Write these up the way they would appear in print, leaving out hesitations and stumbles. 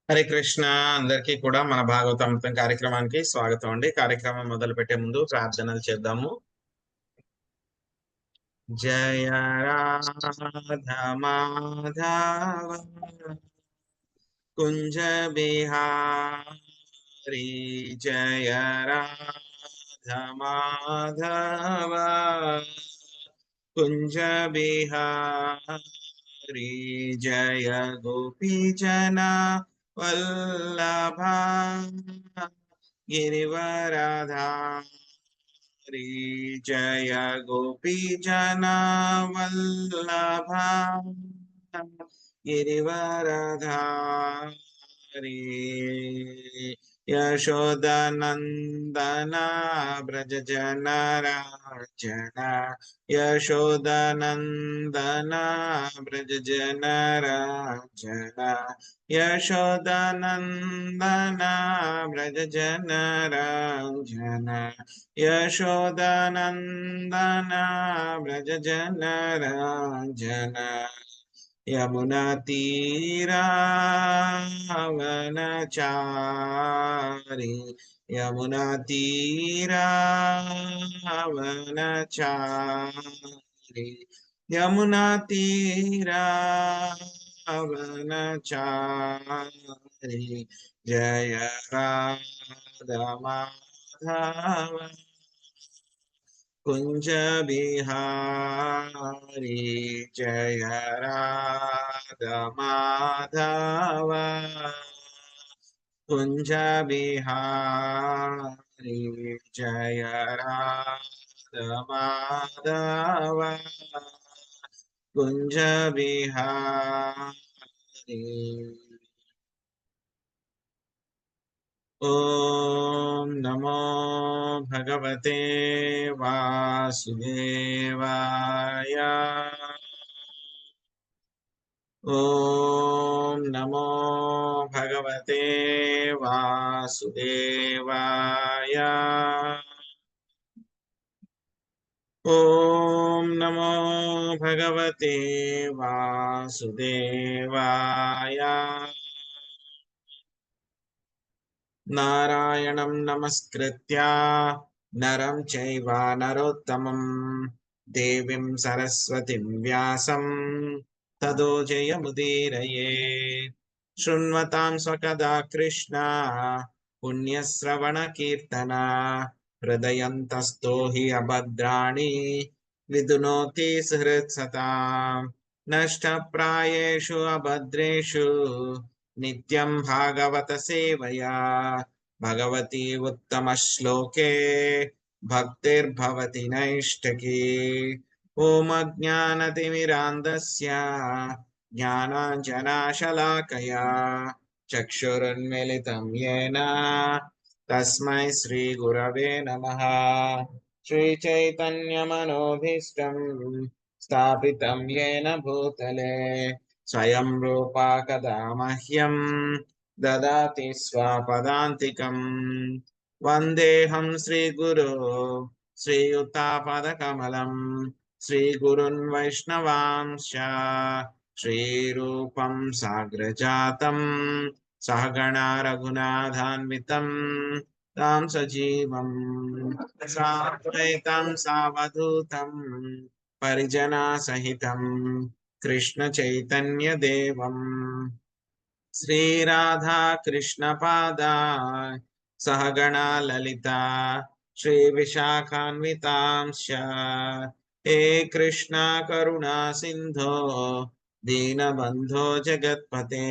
హరే కృష్ణ. అందరికీ కూడా మన భాగవతామృతం కార్యక్రమానికి స్వాగతం అండి. కార్యక్రమం మొదలు పెట్టే ముందు ప్రార్థనలు చేద్దాము. జయ రాధ మాధవ కుంజ బిహారీ, జయ రాధ మాధవ కుంజ బిహారీ, జయ గోపీ జనా వల్లభా గిరివరధారి, జయ గోపీ జనా వల్లభా గిరివరధారి, యశోదనందన బ్రజ జన రాజన, యశోదనందన బ్రజ జన రాజన, యశోదనందన బ్రజ జన రాజన, యశోదనందన బ్రజ జన రాజన, యమునా తీరావనచారి, యమునా తీరావనచారి, యమునా తీరావనచారి, జయ రాధ మాధవ కుంజ బిహారీ, జయ రాధ మాధవ కుంజ బిహారీ, జయ రాధ మాధవ కుంజ బిహారీ. ఓం నమో భగవతే వాసుదేవాయ. ఓం నమో భగవతే వాసుదేవాయ. ఓం నమో భగవతే వాసుదేవాయ. నారాయణం నమస్కృత్య నరం చైవ నరోత్తమం దేవీం సరస్వతిం వ్యాసం తదో జయముదీరయే. శృణ్వతాం స్వకదా కృష్ణ పుణ్యశ్రవణ కీర్తన, హృదయంతస్థో హి అభద్రాణి విదునోతి సుహృత్సతాం. నష్టప్రాయేషు అభద్రేషు నిత్యం భాగవత సేవయా, భగవతి ఉత్తమ శ్లోకే భక్తిర్భవతి నైష్టకీ. ఓం అజ్ఞానతిమిరాంధస్య జ్ఞానాంజనాశలాకయా చక్షురున్మిలితం యేన తస్మై శ్రీ గురవే నమః. శ్రీ చైతన్యమనోభీష్టం స్థాపితం యేన భూతలే స్వయం రూపా కదా మహ్యం దదాతి స్వపదాంతికం. వందేహం శ్రీగురో శ్రీయుతాపదకమలం, శ్రీగురున్ వైష్ణవాంశ శ్రీరూపం సాగ్రజాతం సహగణా రఘునాథాన్వితం తాం సజీవం సాద్వైతం సావధూతం పరిజనా సహితం కృష్ణ చైతన్య దేవం శ్రీరాధా కృష్ణ పాదా సహగణా లలితా శ్రీ విశాఖాన్వితాంశ. హే కృష్ణ కరుణా సింధో దీనబంధో జగత్పతే,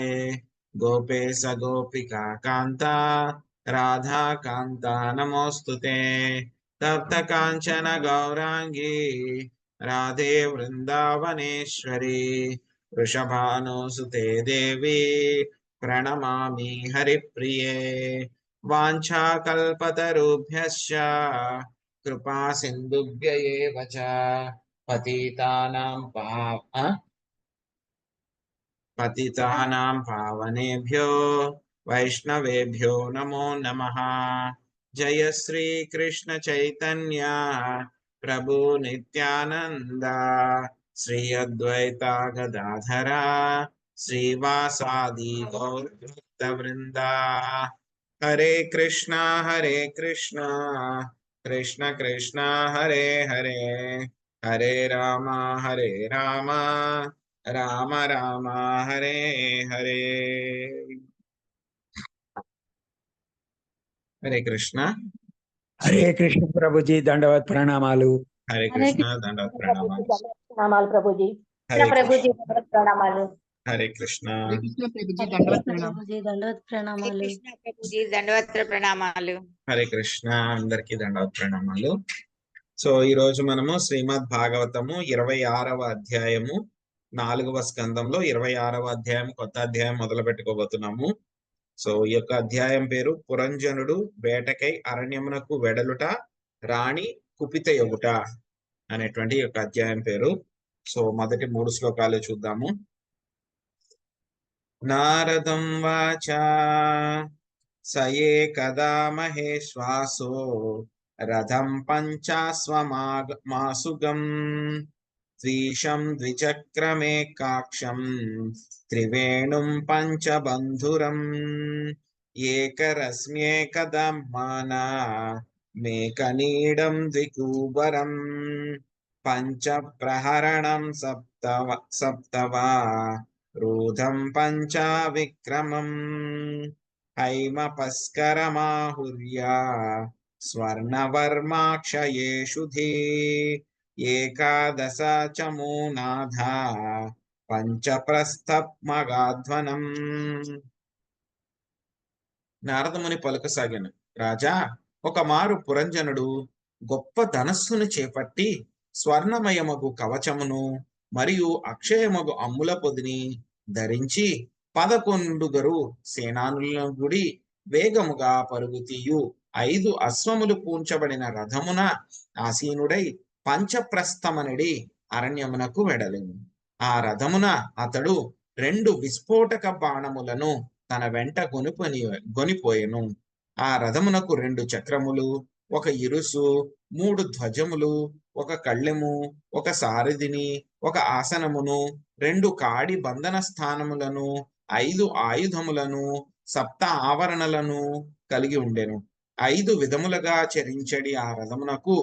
గోపేశ గోపికా కాంత రాధా కాంత నమోస్తుతే. తప్త కాంచన గౌరాంగీ రాధే వృందావనేశ్వరి, వృషభానుసుతే దేవి ప్రణమామి హరిప్రియే. వాంఛాకల్పతరుభ్యశ్చ కృపా సింధుభ్య ఏవ చ పతితానాం పావనేభ్యో వైష్ణవేభ్యో నమో నమః. జయ శ్రీ కృష్ణ చైతన్య ప్రభు నిత్యానంద, శ్రీ అద్వైత గదాధర श्रीवासादि गौरभक्तवृन्दा। हरे कृष्णा कृष्ण कृष्ण हरे हरे, हरे राम राम राम हरे हरे। हरे कृष्ण ప్రభుజీ, దండవత్ ప్రణామాలు. हरे कृष्ण दंडवत प्रणामालु प्रणामाल प्रभुजी। हरे प्रभुजी कृष्ण दंडवत प्रणामालु। हरे कृष्ण प्रभुजी दंडवत प्रणामालु। प्रभुजी दंडवत प्रणामालु। हरे कृष्ण अंदरिकी दंडवत प्रणामालु। సో ఈ రోజు మనము శ్రీమద్ భాగవతము 26వ అధ్యాయము 4వ స్కందంలో 26వ అధ్యాయం కొత్త అధ్యాయం మొదలు పెట్టుకోబోతున్నాము. సో ఈ యొక్క అధ్యాయం పేరు పురంజనుడు వేటకై అరణ్యమునకు వెడలుట రాణి కుపిత యొగుట అనేటువంటి ఈ యొక్క అధ్యాయం పేరు. సో మొదటి 3 శ్లోకాలు చూద్దాము. నారదం వాచా సయే కదా మహేశ్వాసో రథం పంచాస్వమాసుగం ద్విషం ద్విచక్రమేకాక్షం త్రివేణుం పంచబంధురం ఏకరస్మ్యేకదమ్మాన మేకనీడం ద్వికూబరం పంచప్రహరణం సప్తవా రూధం పంచావిక్రమం హైమపస్కరమాహుర్యా స్వర్ణవర్మాక్షయేషుధి ఏకాదశ చమూనాథ పంచప్రస్థమగాధ్వనం. నారదముని పలుకసాగాను, రాజా, ఒక మారు పురంజనుడు గొప్ప ధనస్సును చేపట్టి స్వర్ణమయమగు కవచమును మరియు అక్షయమగు అమ్ముల పొదిని ధరించి 11 సేనానులను గుడి వేగముగా పరుగుతీయు 5 అశ్వములు పూంచబడిన రథమున ఆసీనుడై పంచప్రస్థమనడి అరణ్యమునకు వెడలెను. ఆ రథమున అతడు 2 విస్ఫోటక బాణములను తన వెంట గొనిపోయెను. ఆ రథమునకు 2 చక్రములు, 1 ఇరుసు, 3 ధ్వజములు, 1 కళ్ళెము, 1 సారథిని, 1 ఆసనమును, 2 కాడి బంధన స్థానములను, 5 ఆయుధములను, 7 ఆవరణలను కలిగి ఉండెను. 5 విధములుగా చరించడి ఆ రథమునకు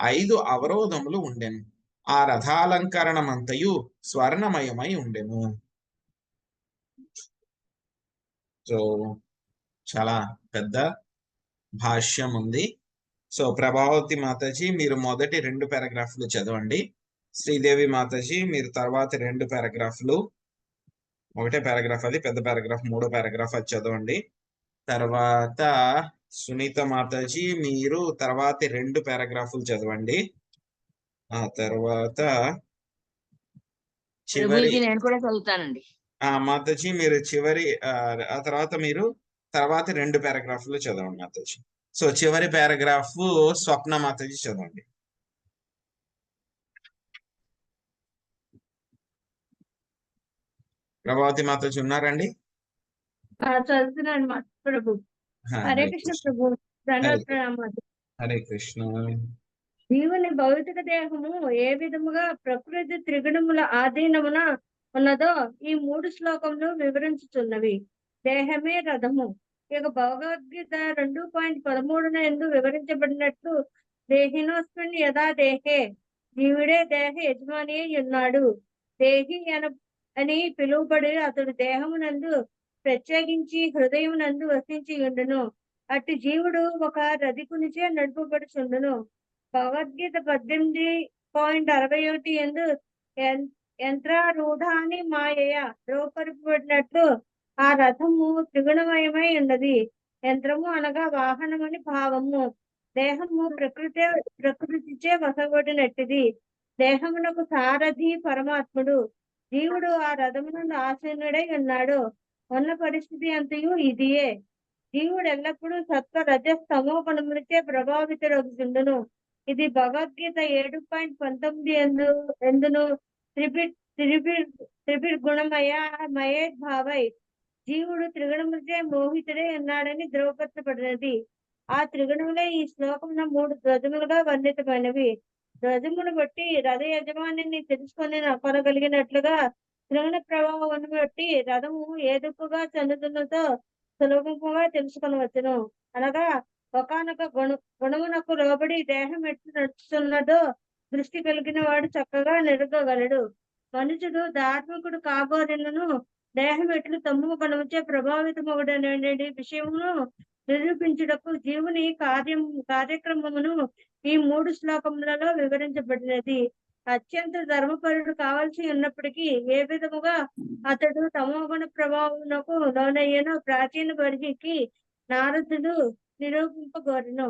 5 అవరోధములు ఉండెను. ఆ రథాలంకరణమంతయు స్వర్ణమయమై ఉండెను. సో చాలా పెద్ద భాష్యం ఉంది. సో ప్రభావతి మాతాజీ మీరు మొదటి 2 పారాగ్రాఫ్లు చదవండి. శ్రీదేవి మాతాజీ మీరు తర్వాత 2 పారాగ్రాఫ్లు, ఒకటే పారాగ్రాఫ్ అది పెద్ద పారాగ్రాఫ్, 3వ పారాగ్రాఫ్ అది చదవండి. తర్వాత సునీత మాతాజీ మీరు తర్వాతి 2 పారాగ్రాఫ్లు చదవండి. ఆ తర్వాత చివరి నేను కూడా చదువుతానండి. మాతాజీ మీరు చివరి ఆ తర్వాత మీరు తర్వాతి 2 పారాగ్రాఫ్లు చదవండి మాతాజీ. సో చివరి పారాగ్రాఫ్ స్వప్న మాతాజీ చదవండి. ప్రభావతి మాతాజీ ఉన్నారండి? చదువుతున్నాను ప్రభు. హరే కృష్ణ ప్రభు. దండవత్ ప్రణామాలు. హరే కృష్ణ. జీవుని భౌతిక దేహము ఏ విధముగా ప్రకృతి త్రిగుణముల ఆధీనమున ఉన్నదో ఈ 3 శ్లోకములు వివరించుతున్నవి. దేహమే రథము. ఇక భగవద్గీత 2.13 ఎందు వివరించబడినట్లు దేహినోస్మిన్ యథా దేహే, జీవుడే దేహ యజమాని అయి ఉన్నాడు. దేహి అని పిలువబడి అతడు దేహమునందు ప్రత్యేకించి హృదయమునందు వసించి ఉండును. అటు జీవుడు ఒక రధికునిచే నడుపబడుచుండును. భగవద్గీత 18.61 ఎందు యంత్రారూఢాన్ని మాయయ రూపరపబడినట్లు ఆ రథము త్రిగుణమయమై ఉన్నది. యంత్రము అనగా వాహనమని భావము. దేహము ప్రకృతిచే వసబడినట్టిది. దేహమునకు సారథి పరమాత్ముడు. జీవుడు ఆ రథమునందు ఆసీనుడై ఉన్నాడు. ఉన్న పరిస్థితి అంతయు ఇదియే. జీవుడు ఎల్లప్పుడూ సత్వ రజస్తమో గుణములచే ప్రభావితుడవుతుండును. ఇది భగవద్గీత 7.19 ఎందును త్రిభిర్గుణమయే భావై జీవుడు త్రిగుణములచే మోహితుడై ఉన్నాడని ధృవపరచబడినది. ఆ త్రిగుణములే ఈ శ్లోకమున 3 ధ్వజములుగా వర్ణితమైనవి. ధ్వజమును బట్టి రథ యజమానిని తెలుసుకొని కొనగలిగినట్లుగా త్రిగుణ ప్రభావం బట్టి రథము ఏదుపుగా చెందుతున్నదో సులభముగా తెలుసుకొనవచ్చును. అనగా ఒకానొక గుణమునకు లోబడి దేహం ఎట్లు నడుస్తున్నదో దృష్టి కలిగిన వాడు చక్కగా నెరగగలడు. మనుషుడు ధార్మికుడు కాబోదినను దేహం ఎట్లు తమ్ము గుణముచే ప్రభావితమగుడనే విషయమును నిరూపించుటకు జీవుని కార్యక్రమమును ఈ 3 శ్లోకములలో వివరించబడినది. అత్యంత ధర్మపరుడు కావాల్సి ఉన్నప్పటికీ ఏ విధముగా అతడు తమోగుణ ప్రభావమునకు లోనయ్యను ప్రాచీన పరిధికి నారదుడు నిరూపింపగోరెను.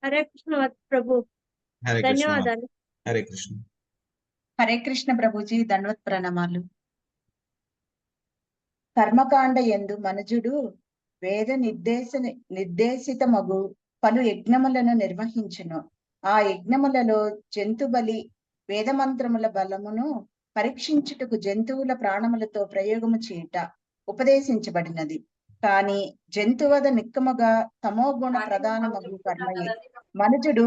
హరే కృష్ణ ప్రభు. హరే కృష్ణ ధన్యవాదాలు. హరే కృష్ణ. హరే కృష్ణ ప్రభుజీ, దండవత్ ప్రణామాలు. కర్మకాండ యందు మనుజుడు వేద నిర్దేశితమగు పలు యజ్ఞములను నిర్వహించును. ఆ యజ్ఞములలో జంతు బలి వేదమంత్రముల బలమును పరీక్షించుటకు జంతువుల ప్రాణములతో ప్రయోగము చేయుట ఉపదేశించబడినది. కాని జంతువద నిక్కముగా తమోగుణ ప్రధానమగు కర్మయే. మనుజుడు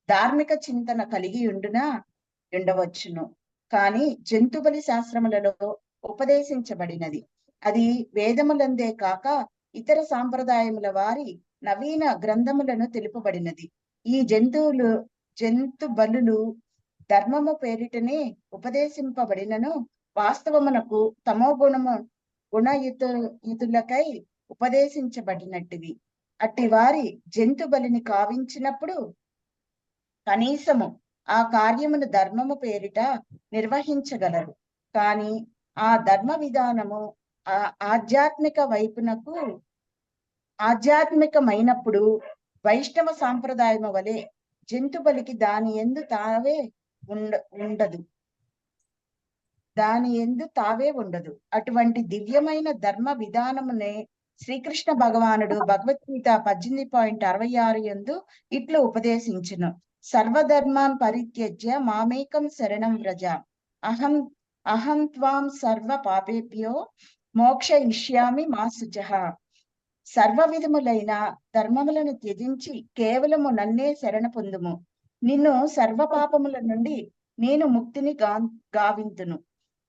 ధార్మిక చింతన కలిగి ఉండవచ్చును, కాని జంతుబలి శాస్త్రములలో ఉపదేశించబడినది. అది వేదములందే కాక ఇతర సాంప్రదాయముల వారి నవీన గ్రంథములను తెలుపబడినది. ఈ జంతు బలులు ధర్మము పేరిటనే ఉపదేశింపబడినను వాస్తవమునకు తమో గుణయుతులకై ఉపదేశించబడినట్టివి. అట్టి వారి జంతు బలిని కావించినప్పుడు కనీసము ఆ కార్యమును ధర్మము పేరిట నిర్వహించగలరు. కాని ఆ ధర్మ విధానము ఆధ్యాత్మికమైనప్పుడు వైష్ణవ సాంప్రదాయము వలె జంతు బలికి దాని యందు తావే ఉండదు. అటువంటి దివ్యమైన ధర్మ విధానమునే శ్రీకృష్ణ భగవానుడు భగవద్గీత 18.66 యందు ఇట్లు ఉపదేశించును. సర్వధర్మాన్ పరిత్యజ్య మామేకం శరణం వ్రజ అహం త్వాం సర్వ పాపేభ్యో మోక్షయిష్యామి మా శుచః. సర్వ విధములైన ధర్మములను త్యజించి కేవలము నన్నే శరణ పొందుము. నిన్ను సర్వ పాపముల నుండి నేను ముక్తిని గావింతును.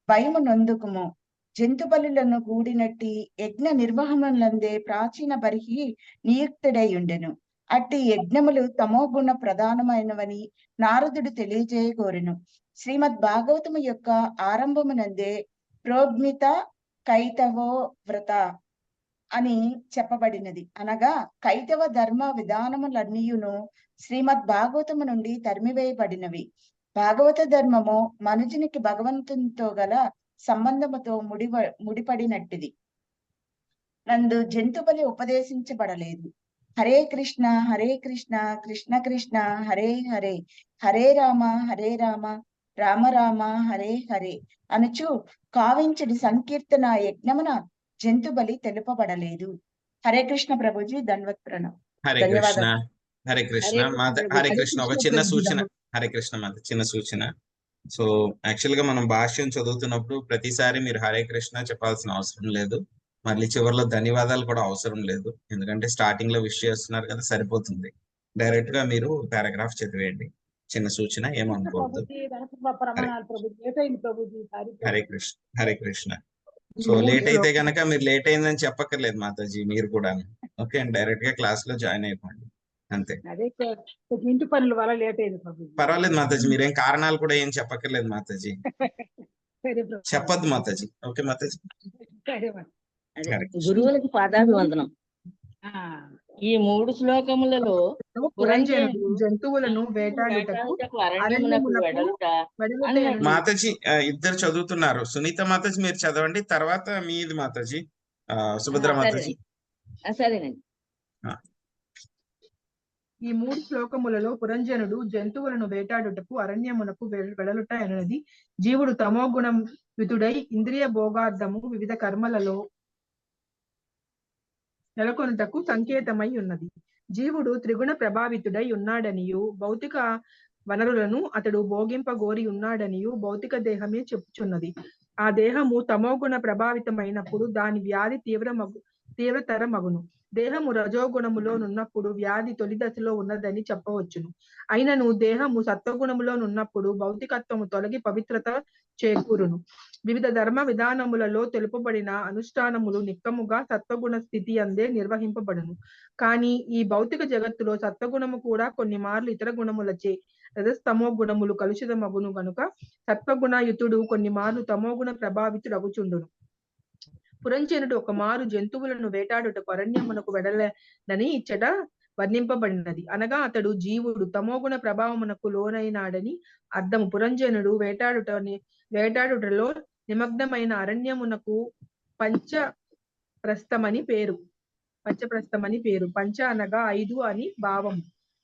భయము నొందుకుము. జంతు బలులను కూడినట్టి యజ్ఞ నిర్వహణలందే ప్రాచీన బర్హి నియుక్తుడై ఉండెను. అట్టి యజ్ఞములు తమోగుణ ప్రధానమైనవని నారదుడు తెలియజేయగోరెను. శ్రీమద్ భాగవతము యొక్క ఆరంభమునందే ప్రోజ్ఞిత కైతవో వ్రత అని చెప్పబడినది. అనగా కైతవ ధర్మ విధానములన్నీయును శ్రీమద్ భాగవతము నుండి తరిమివేయబడినవి. భాగవత ధర్మము మనుజునికి భగవంతునితో గల సంబంధముతో ముడిపడినట్టిది. నందు జంతు బలి ఉపదేశించబడలేదు. హరే కృష్ణ కృష్ణ కృష్ణ హరే హరే, హరే రామ రామ రామ హరే హరే అనుచు కావించడి సంకీర్తన యజ్ఞమున జంతు బలి తెలుపబడలేదు. హరే కృష్ణ ప్రభుజీ, దండవత్ ప్రణామం. హరే కృష్ణ ధన్యవాదాలు. హరే కృష్ణ మాత. హరే కృష్ణ. ఒక చిన్న సూచన. హరే కృష్ణ మాత, చిన్న సూచన. సో యాక్చువల్ గా మనం భాష్యం చదువుతున్నప్పుడు ప్రతిసారి మీరు హరే కృష్ణ చెప్పాల్సిన అవసరం లేదు. మళ్ళీ చివరిలో ధన్యవాదాలు కూడా అవసరం లేదు. ఎందుకంటే స్టార్టింగ్ లో విష్ చేస్తున్నారు కదా, సరిపోతుంది. డైరెక్ట్ గా మీరు పారాగ్రాఫ్ చదివేయండి. చిన్న సూచన, ఏమనుకోవద్దు. హరే కృష్ణ. హరే కృష్ణ. సో లేట్ అయితే గనక మీరు లేట్ అయిందని చెప్పక్కర్లేదు మాతాజీ, మీరు కూడా. ఓకే, డైరెక్ట్ గా క్లాస్ లో జాయిన్ అయిపోండి, అంతే. ఇంటి పనుల వల్ల లేట్ అయింది. పర్వాలేదు మాతాజీ, మీరేం కారణాలు కూడా ఏం చెప్పక్కర్లేదు మాతాజీ. చెప్పద్దు మాతాజీ. ఓకే మాతాజీ. గురువులకు పాదాభివందనం. ఈ 3 శ్లోకములలో జంతువులను వేటాడుటకు అరణ్యమునకు వెడలుట మాతాజీ ఇద్దరు చదువుతున్నారు. సునీత మాతాజీ మీరు చదవండి, తర్వాత మీది మాతాజీ సుభద్ర మాతాజీ. సరేనండి. ఈ 3 శ్లోకములలో పురంజనుడు జంతువులను వేటాడుటకు అరణ్యమునకు వెడలుట అనేది జీవుడు తమోగుణం యుతుడై ఇంద్రియ భోగార్థము వివిధ కర్మలలో నెలకొనుటకు సంకేతమై ఉన్నది. జీవుడు త్రిగుణ ప్రభావితుడై ఉన్నాడనియు భౌతిక వనరులను అతడు భోగింపగోరి ఉన్నాడనియు భౌతిక దేహమే చెప్పుచున్నది. ఆ దేహము తమోగుణ ప్రభావితమైనప్పుడు దాని వ్యాధి తీవ్రతరమగును. దేహము రజోగుణములోనున్నప్పుడు వ్యాధి తొలి దశలో ఉన్నదని చెప్పవచ్చును. అయినను దేహము సత్వగుణములోనున్నప్పుడు భౌతికత్వము తొలగి పవిత్రత చేకూరును. వివిధ ధర్మ విధానములలో తెలుపబడిన అనుష్ఠానములు నిక్కముగా సత్వగుణ స్థితి అందే నిర్వహింపబడును. కానీ ఈ భౌతిక జగత్తులో సత్వగుణము కూడా కొన్ని మార్లు ఇతర గుణములచే రజస్తమో గుణములు కలుషితమగును గనుక సత్వగుణయుతుడు కొన్ని మార్లు తమోగుణ ప్రభావితుడగుచుండును. పురంజనుడు ఒక మారు జంతువులను వేటాడుటకు అరణ్యమునకు వెడలనని ఇచ్చట వర్ణింపబడినది. అనగా అతడు జీవుడు తమోగుణ ప్రభావమునకు లోనైనాడని అర్థము. పురంజనుడు వేటాడుటలో నిమగ్నమైన అరణ్యమునకు పంచప్రస్థమని పేరు. పంచ అనగా 5 అని భావం.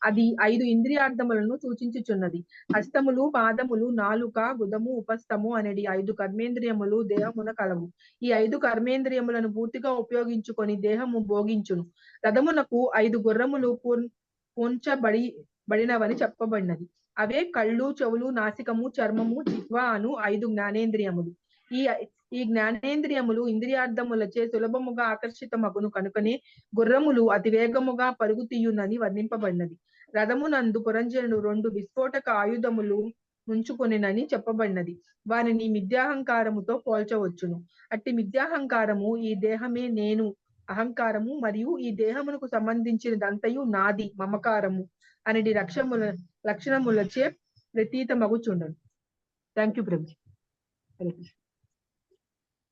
అది 5 ఇంద్రియార్థములను సూచించుచున్నది. హస్తములు, పాదములు, నాలుక, గుదము, ఉపస్థము అనేది 5 కర్మేంద్రియములు దేహమున కలవు. ఈ 5 కర్మేంద్రియములను పూర్తిగా ఉపయోగించుకొని దేహము భోగించును. రథమునకు 5 గుర్రములు పూంచబడినవని చెప్పబడినది. అవే కళ్ళు, చెవులు, నాసికము, చర్మము, జిహ్వ అను 5 జ్ఞానేంద్రియములు. ఈ జ్ఞానేంద్రియములు ఇంద్రియార్థములచే సులభముగా ఆకర్షితమగును కనుకనే గుర్రములు అతి వేగముగా పరుగు తీయునని వర్ణింపబడినది. రథమునందు పురంజనుడు 2 విస్ఫోటక ఆయుధములు ఉంచుకొనినని చెప్పబడినది. వారిని మిథ్యాహంకారముతో పోల్చవచ్చును. అట్టి మిథ్యాహంకారము ఈ దేహమే నేను అహంకారము మరియు ఈ దేహమునకు సంబంధించినదంతయు నాది మమకారము అనేది లక్షణములచే ప్రతీతమగుచుండను. Thank you Prabhuji. హరే కృష్ణ.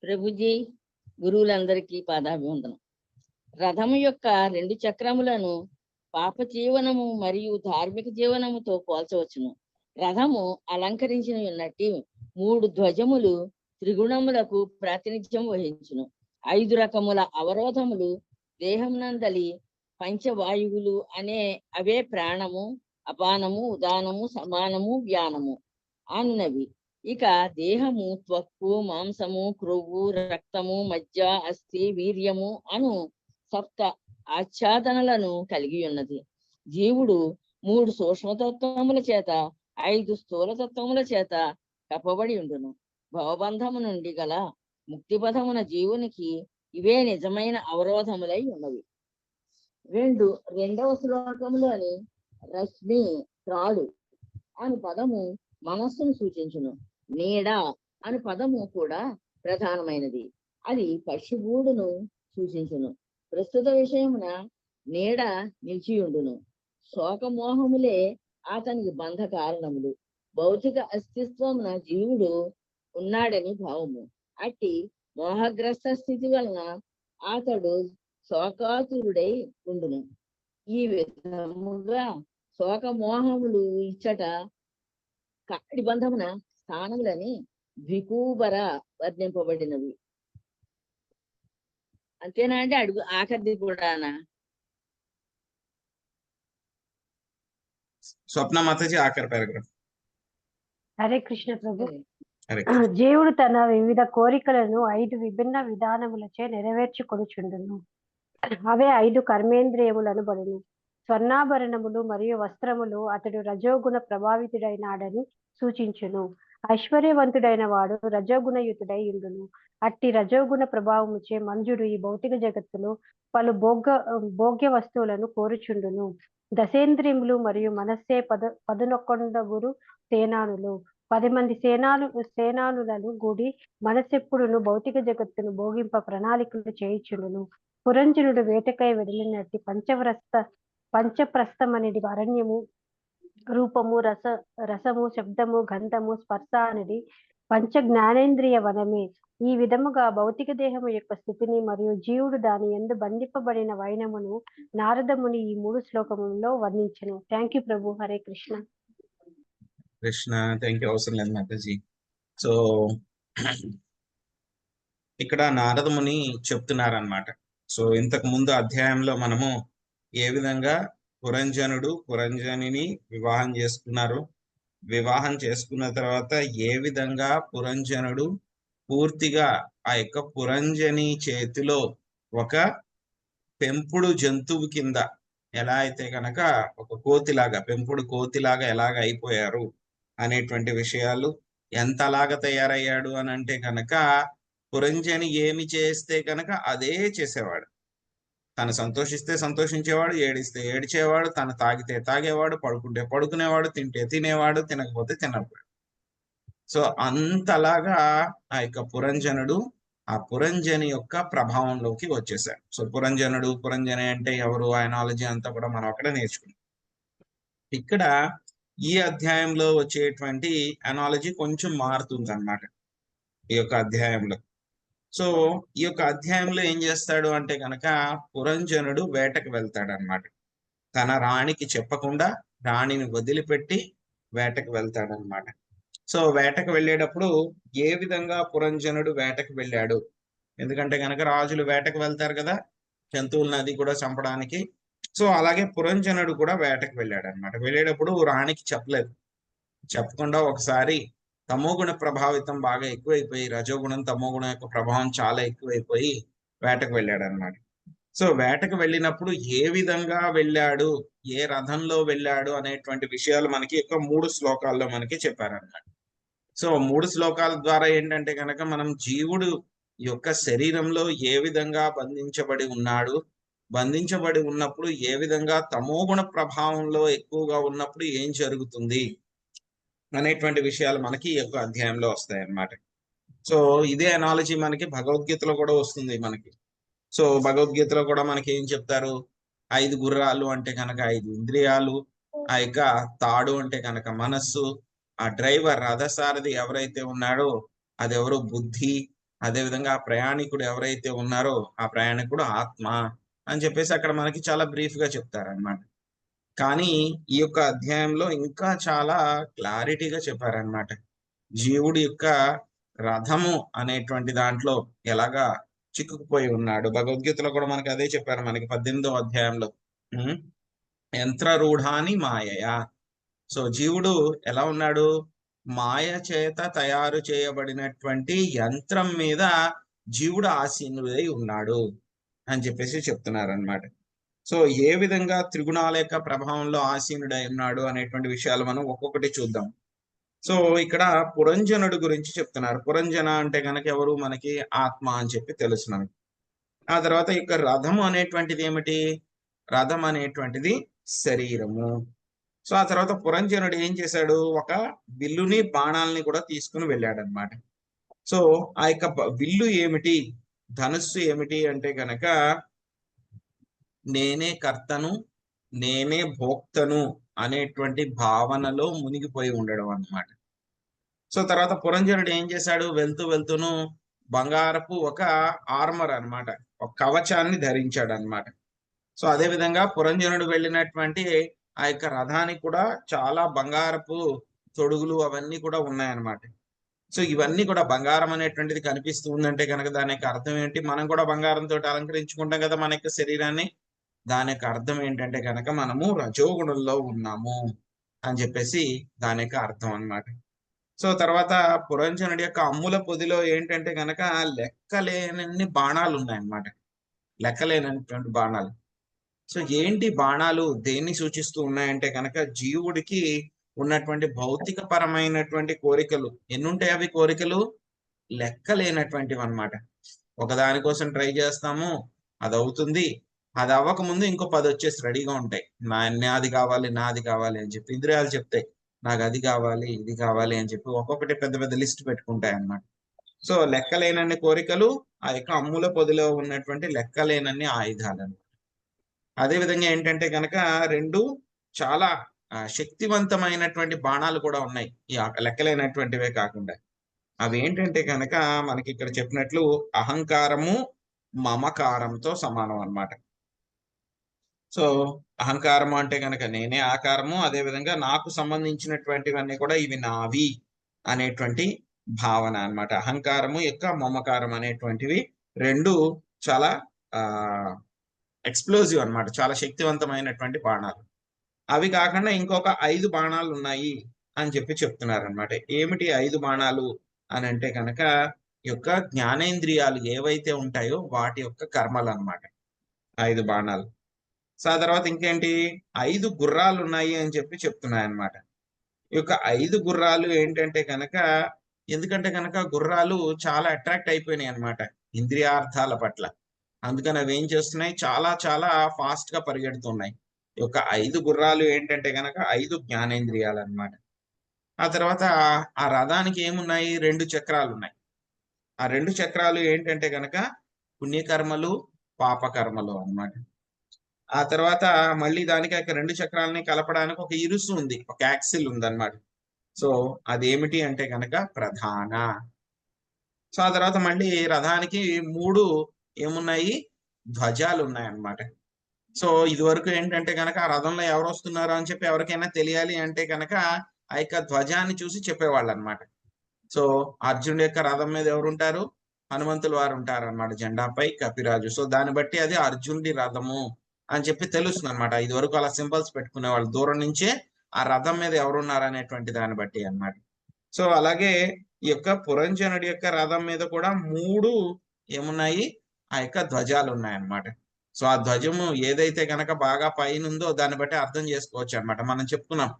ప్రభుజీ, గురువులందరికీ పాదాభివందనం. రథము యొక్క 2 చక్రములను పాప జీవనము మరియు ధార్మిక జీవనముతో పోల్చవచ్చును. రథము అలంకరించిన ఉన్నట్టి 3 ధ్వజములు త్రిగుణములకు ప్రాతినిధ్యం వహించును. 5 రకముల అవరోధములు దేహమునందలి పంచవాయువులు అవే ప్రాణము, అపానము, ఉదానము, సమానము, వ్యానము అన్నవి. ఇక దేహము త్వక్కు, మాంసము, క్రొవ్వు, రక్తము, మజ్జ, అస్థి, వీర్యము అను 7 ఆచ్ఛాదనలను కలిగి ఉన్నది. జీవుడు 3 సూక్ష్మతత్వముల చేత 5 స్థూలతత్వముల చేత కప్పబడి ఉండును. భవబంధము నుండి గల ముక్తిపథమున జీవునికి ఇవే నిజమైన అవరోధములై ఉన్నవి. రెండవ శ్లోకములోని రశ్మి, త్రాడు అని పదము మనస్సును సూచించును. నీడ అని పదము కూడా ప్రధానమైనది. అది పశుగూడును సూచించును. ప్రస్తుత విషయమున నీడ నిలిచియుండును. శోకమోహములే అతనికి బంధ కారణములు. భౌతిక అస్తిత్వమున జీవుడు ఉన్నాడని భావము. అట్టి మోహగ్రస్త స్థితి వలన అతడు శోకాతురుడై ఉండును. ఈ విధముగా శోకమోహములు ఇచ్చట కాడి బంధమున స్థానములని ద్వికూబర వర్ణింపబడినవి. అంతేనా అంటే అడుగు ఆఖరిది కూడానా? స్వప్న మాతాజీ ఆఖరి పారాగ్రాఫ్. హరే కృష్ణ ప్రభు. హరే జీవుడు తన వివిధ కోరికలను 5 విభిన్న విధానములచే నెరవేర్చుకొనుచుండును. అవే 5 కర్మేంద్రియములను బడును. స్వర్ణాభరణములు మరియు వస్త్రములు అతడు రజోగుణ ప్రభావితుడైనాడని సూచించును. ఐశ్వర్యవంతుడైన వాడు రజోగుణయుతుడై ఉండును. అట్టి రజోగుణ ప్రభావముచే మంజుడు ఈ భౌతిక జగత్తులో పలు భోగ్య వస్తువులను కోరుచుండును. దశేంద్రియములు మరియు మనస్సే 11 సేనానులు. 10 మంది సేనానులను గూడి మనసెప్పుడును భౌతిక జగత్తును భోగింప ప్రణాళికలు చేయుచుండును. పురంజనుడు వేటకై వెడలినట్టి పంచప్రస్థం అనేది అరణ్యము, రూపము, రసము, శబ్దము, గంధము, స్పర్శ అనేది పంచ జ్ఞానేంద్రియ వనమే. ఈ విధముగా భౌతిక దేహము యొక్క స్థితిని మరియు జీవుడు దాని యందు బంధింపబడిన వైనమును నారదముని ఈ 3 శ్లోకములలో వర్ణించను. థ్యాంక్ యూ ప్రభు. హరే కృష్ణ. కృష్ణ. Thank you. అవసరం లేదు మాతాజీ. సో ఇక్కడ నారదముని చెప్తున్నారనమాట. సో ఇంతకు ముందు అధ్యాయంలో మనము ఏ విధంగా పురంజనుడు పురంజనిని వివాహం చేసుకున్నారు, వివాహం చేసుకున్న తర్వాత ఏ విధంగా పురంజనుడు పూర్తిగా ఆ యొక్క పురంజని చేతిలో ఒక పెంపుడు జంతువు కింద ఎలా అయితే కనుక ఒక కోతిలాగా, పెంపుడు కోతిలాగా ఎలాగ అయిపోయారు అనేటువంటి విషయాలు, ఎంతలాగా తయారయ్యాడు అని అంటే కనుక పురంజని ఏమి చేస్తే కనుక అదే చేసేవాడు. తను సంతోషిస్తే సంతోషించేవాడు, ఏడిస్తే ఏడిచేవాడు, తను తాగితే తాగేవాడు, పడుకుంటే పడుకునేవాడు, తింటే తినేవాడు, తినకపోతే తినకపోయాడు. సో అంతలాగా ఆ యొక్క పురంజనుడు ఆ పురంజని యొక్క ప్రభావంలోకి వచ్చేసాడు. సో పురంజని అంటే ఎవరు, ఆయనాలజీ అంతా కూడా మనం అక్కడ నేర్చుకున్నాం. ఇక్కడ ఈ అధ్యాయంలో వచ్చేటువంటి అనాలజీ కొంచెం మారుతుంది అన్నమాట ఈ యొక్క అధ్యాయంలో. సో ఈ యొక్క అధ్యాయంలో ఏం చేస్తాడు అంటే కనుక పురంజనుడు వేటకు వెళ్తాడు అన్నమాట. తన రాణికి చెప్పకుండా రాణిని వదిలిపెట్టి వేటకు వెళ్తాడు అనమాట. సో వేటకు వెళ్ళేటప్పుడు ఏ విధంగా పురంజనుడు వేటకు వెళ్ళాడు, ఎందుకంటే కనుక రాజులు వేటకు వెళ్తారు కదా జంతువులను అది కూడా చంపడానికి. సో అలాగే పురంజనుడు కూడా వేటకు వెళ్ళాడు అనమాట. వెళ్ళేటప్పుడు రాణికి చెప్పకుండా ఒకసారి తమోగుణ ప్రభావితం బాగా ఎక్కువైపోయి, రజోగుణం తమోగుణం యొక్క ప్రభావం చాలా ఎక్కువైపోయి వేటకు వెళ్ళాడు అనమాట. సో వేటకు వెళ్ళినప్పుడు ఏ విధంగా వెళ్ళాడు, ఏ రథంలో వెళ్ళాడు అనేటువంటి విషయాలు మనకి యొక్క 3 శ్లోకాల్లో మనకి చెప్పారన్నమాట. సో 3 శ్లోకాల ద్వారా ఏంటంటే కనుక మనం జీవుడు యొక్క శరీరంలో ఏ విధంగా బంధించబడి ఉన్నాడు, బంధించబడి ఉన్నప్పుడు ఏ విధంగా తమోగుణ ప్రభావంలో ఎక్కువగా ఉన్నప్పుడు ఏం జరుగుతుంది అనేటువంటి విషయాలు మనకి ఈ యొక్క అధ్యాయంలో వస్తాయి అన్నమాట. సో ఇదే అనాలజీ మనకి భగవద్గీతలో కూడా వస్తుంది మనకి. సో భగవద్గీతలో కూడా మనకి ఏం చెప్తారు, 5 గుర్రాలు అంటే కనుక 5 ఇంద్రియాలు, ఆ యొక్క తాడు అంటే కనుక మనస్సు, ఆ డ్రైవర్ రథసారథి ఎవరైతే ఉన్నాడో అది ఎవరు బుద్ధి, అదేవిధంగా ఆ ప్రయాణికుడు ఎవరైతే ఉన్నారో ఆ ప్రయాణికుడు ఆత్మ అని చెప్పేసి అక్కడ మనకి చాలా బ్రీఫ్ గా చెప్తారనమాట. కానీ ఈ యొక్క అధ్యాయంలో ఇంకా చాలా క్లారిటీగా చెప్పారనమాట. జీవుడి యొక్క రథము అనేటువంటి దాంట్లో ఎలాగా చిక్కుకుపోయి ఉన్నాడు. భగవద్గీతలో కూడా మనకి అదే చెప్పారు, మనకి 18వ అధ్యాయంలో యంత్రరూఢాని మాయయ. సో జీవుడు ఎలా ఉన్నాడు, మాయ చేత తయారు చేయబడినటువంటి యంత్రం మీద జీవుడు ఆసీనుడై ఉన్నాడు అని చెప్పేసి చెప్తున్నారు అనమాట. సో ఏ విధంగా త్రిగుణాల యొక్క ప్రభావంలో ఆసీనుడై ఉన్నాడు అనేటువంటి విషయాలు మనం ఒక్కొక్కటి చూద్దాం. సో ఇక్కడ పురంజనుడు గురించి చెప్తున్నారు. పురంజన అంటే కనుక ఎవరు, మనకి ఆత్మ అని చెప్పి తెలుసున్నాం. ఆ తర్వాత ఇక్కడ రథము అనేటువంటిది ఏమిటి, రథం అనేటువంటిది శరీరము. సో ఆ తర్వాత పురంజనుడు ఏం చేశాడు, ఒక విల్లుని బాణాలని కూడా తీసుకుని వెళ్ళాడు అనమాట. సో ఆ యొక్క విల్లు ఏమిటి, ధనుస్సు ఏమిటి అంటే కనుక నేనే కర్తను నేనే భోక్తను అనేటువంటి భావనలో మునిగిపోయి ఉండడం అన్నమాట. సో తర్వాత పురంజనుడు ఏం చేశాడు, వెళ్తూను బంగారపు ఒక ఆర్మర్ అన్నమాట, ఒక కవచాన్ని ధరించాడు అన్నమాట. సో అదే విధంగా పురంజనుడు వెళ్ళినటువంటి ఆ యొక్క రథానికి కూడా చాలా బంగారపు తొడుగులు అవన్నీ కూడా ఉన్నాయన్నమాట. సో ఇవన్నీ కూడా బంగారం అనేటువంటిది కనిపిస్తూ ఉందంటే కనుక దాని యొక్క అర్థం ఏంటి, మనం కూడా బంగారంతో అలంకరించుకుంటాం కదా మన యొక్క శరీరాన్ని. దాని యొక్క అర్థం ఏంటంటే కనుక మనము రజోగుణంలో ఉన్నాము అని చెప్పేసి దాని యొక్క అర్థం అన్నమాట. సో తర్వాత పురంజనుడి యొక్క అమ్ముల పొదిలో ఏంటంటే కనుక లెక్కలేనన్ని బాణాలు ఉన్నాయన్నమాట, లెక్కలేనటువంటి బాణాలు. సో ఏంటి బాణాలు దేన్ని సూచిస్తూ ఉన్నాయంటే కనుక జీవుడికి ఉన్నటువంటి భౌతిక పరమైనటువంటి కోరికలు ఎన్ని ఉంటాయి, అవి కోరికలు లెక్కలేనటువంటివి అన్నమాట. ఒకదానికోసం ట్రై చేస్తాము, అది అవుతుంది, అది అవ్వక ముందు ఇంకో 10 వచ్చేసి రెడీగా ఉంటాయి, నాది కావాలి అని చెప్పి ఇంద్రియాలు చెప్తాయి నాకు అది కావాలి ఇది కావాలి అని చెప్పి ఒక్కొక్కటి పెద్ద పెద్ద లిస్ట్ పెట్టుకుంటాయి అన్నమాట. సో లెక్కలేనన్ని కోరికలు ఆ యొక్క అమ్ముల పొదిలో ఉన్నటువంటి లెక్కలేనన్ని ఆయుధాలు. అదే విధంగా ఏంటంటే కనుక 2 చాలా శక్తివంతమైనటువంటి బాణాలు కూడా ఉన్నాయి ఈ లెక్కలేనటువంటివే కాకుండా. అవి ఏంటంటే కనుక మనకి ఇక్కడ చెప్పినట్లు అహంకారము మమకారంతో సమానం అన్నమాట. సో అహంకారము అంటే కనుక నేనే ఆకారము, అదే విధంగా నాకు సంబంధించినటువంటివన్నీ కూడా ఇవి నావి అనేటువంటి భావన అన్నమాట. అహంకారము యొక్క మమకారం అనేటువంటివి 2 చాలా ఎక్స్ప్లోజివ్ అన్నమాట, చాలా శక్తివంతమైనటువంటి బాణాలు. అవి కాకుండా ఇంకొక 5 బాణాలు ఉన్నాయి అని చెప్పి చెప్తున్నారు అనమాట. ఏమిటి 5 బాణాలు అని అంటే కనుక యొక్క జ్ఞానేంద్రియాలు ఏవైతే ఉంటాయో వాటి యొక్క కర్మలు అన్నమాట 5 బాణాలు. సో ఆ తర్వాత ఇంకేంటి 5 గుర్రాలు ఉన్నాయి అని చెప్పి చెప్తున్నాయి అన్నమాట. ఈ యొక్క 5 గుర్రాలు ఏంటంటే కనుక ఎందుకంటే కనుక గుర్రాలు చాలా అట్రాక్ట్ అయిపోయినాయి అన్నమాట ఇంద్రియార్థాల పట్ల. అందుకని అవి ఏం చేస్తున్నాయి, చాలా చాలా ఫాస్ట్ గా పరిగెడుతున్నాయి. ఈ యొక్క 5 గుర్రాలు ఏంటంటే కనుక 5 జ్ఞానేంద్రియాలు అన్నమాట. ఆ తర్వాత ఆ రథానికి ఏమున్నాయి, 2 చక్రాలు ఉన్నాయి. ఆ 2 చక్రాలు ఏంటంటే గనక పుణ్యకర్మలు, పాపకర్మలు అన్నమాట. ఆ తర్వాత మళ్ళీ దానికి ఆ 2 చక్రాలని కలపడానికి ఒక ఇరుసు ఉంది, ఒక యాక్సిల్ ఉందన్నమాట. సో అదేమిటి అంటే గనక ప్రధాన. సో ఆ తర్వాత మళ్ళీ రథానికి 3 ఏమున్నాయి, ధ్వజాలు ఉన్నాయన్నమాట. సో ఇది వరకు ఏంటంటే గనక ఆ రథంలో ఎవరు వస్తున్నారు అని చెప్పి ఎవరికైనా తెలియాలి అంటే గనక ఆ యొక్క ధ్వజాన్ని చూసి చెప్పేవాళ్ళు అనమాట. సో అర్జునుడి యొక్క రథం మీద ఎవరు ఉంటారు, హనుమంతుల వారు ఉంటారు అనమాట, జెండాపై కపిరాజు. సో దాన్ని బట్టి అది అర్జునుడి రథము అని చెప్పి తెలుస్తుంది అనమాట. ఇది వరకు అలా సింబల్స్ పెట్టుకునేవాళ్ళు దూరం నుంచే ఆ రథం మీద ఎవరున్నారు అనేటువంటి దాన్ని బట్టి అన్నమాట. సో అలాగే ఈ యొక్క పురంజనుడి యొక్క రథం మీద కూడా 3 ఏమున్నాయి, ఆ యొక్క ధ్వజాలు ఉన్నాయన్నమాట. సో ఆ ధ్వజము ఏదైతే గనక బాగా పైన ఉందో దాన్ని బట్టి అర్థం చేసుకోవచ్చు అన్నమాట. మనం చెప్పుకున్నాం,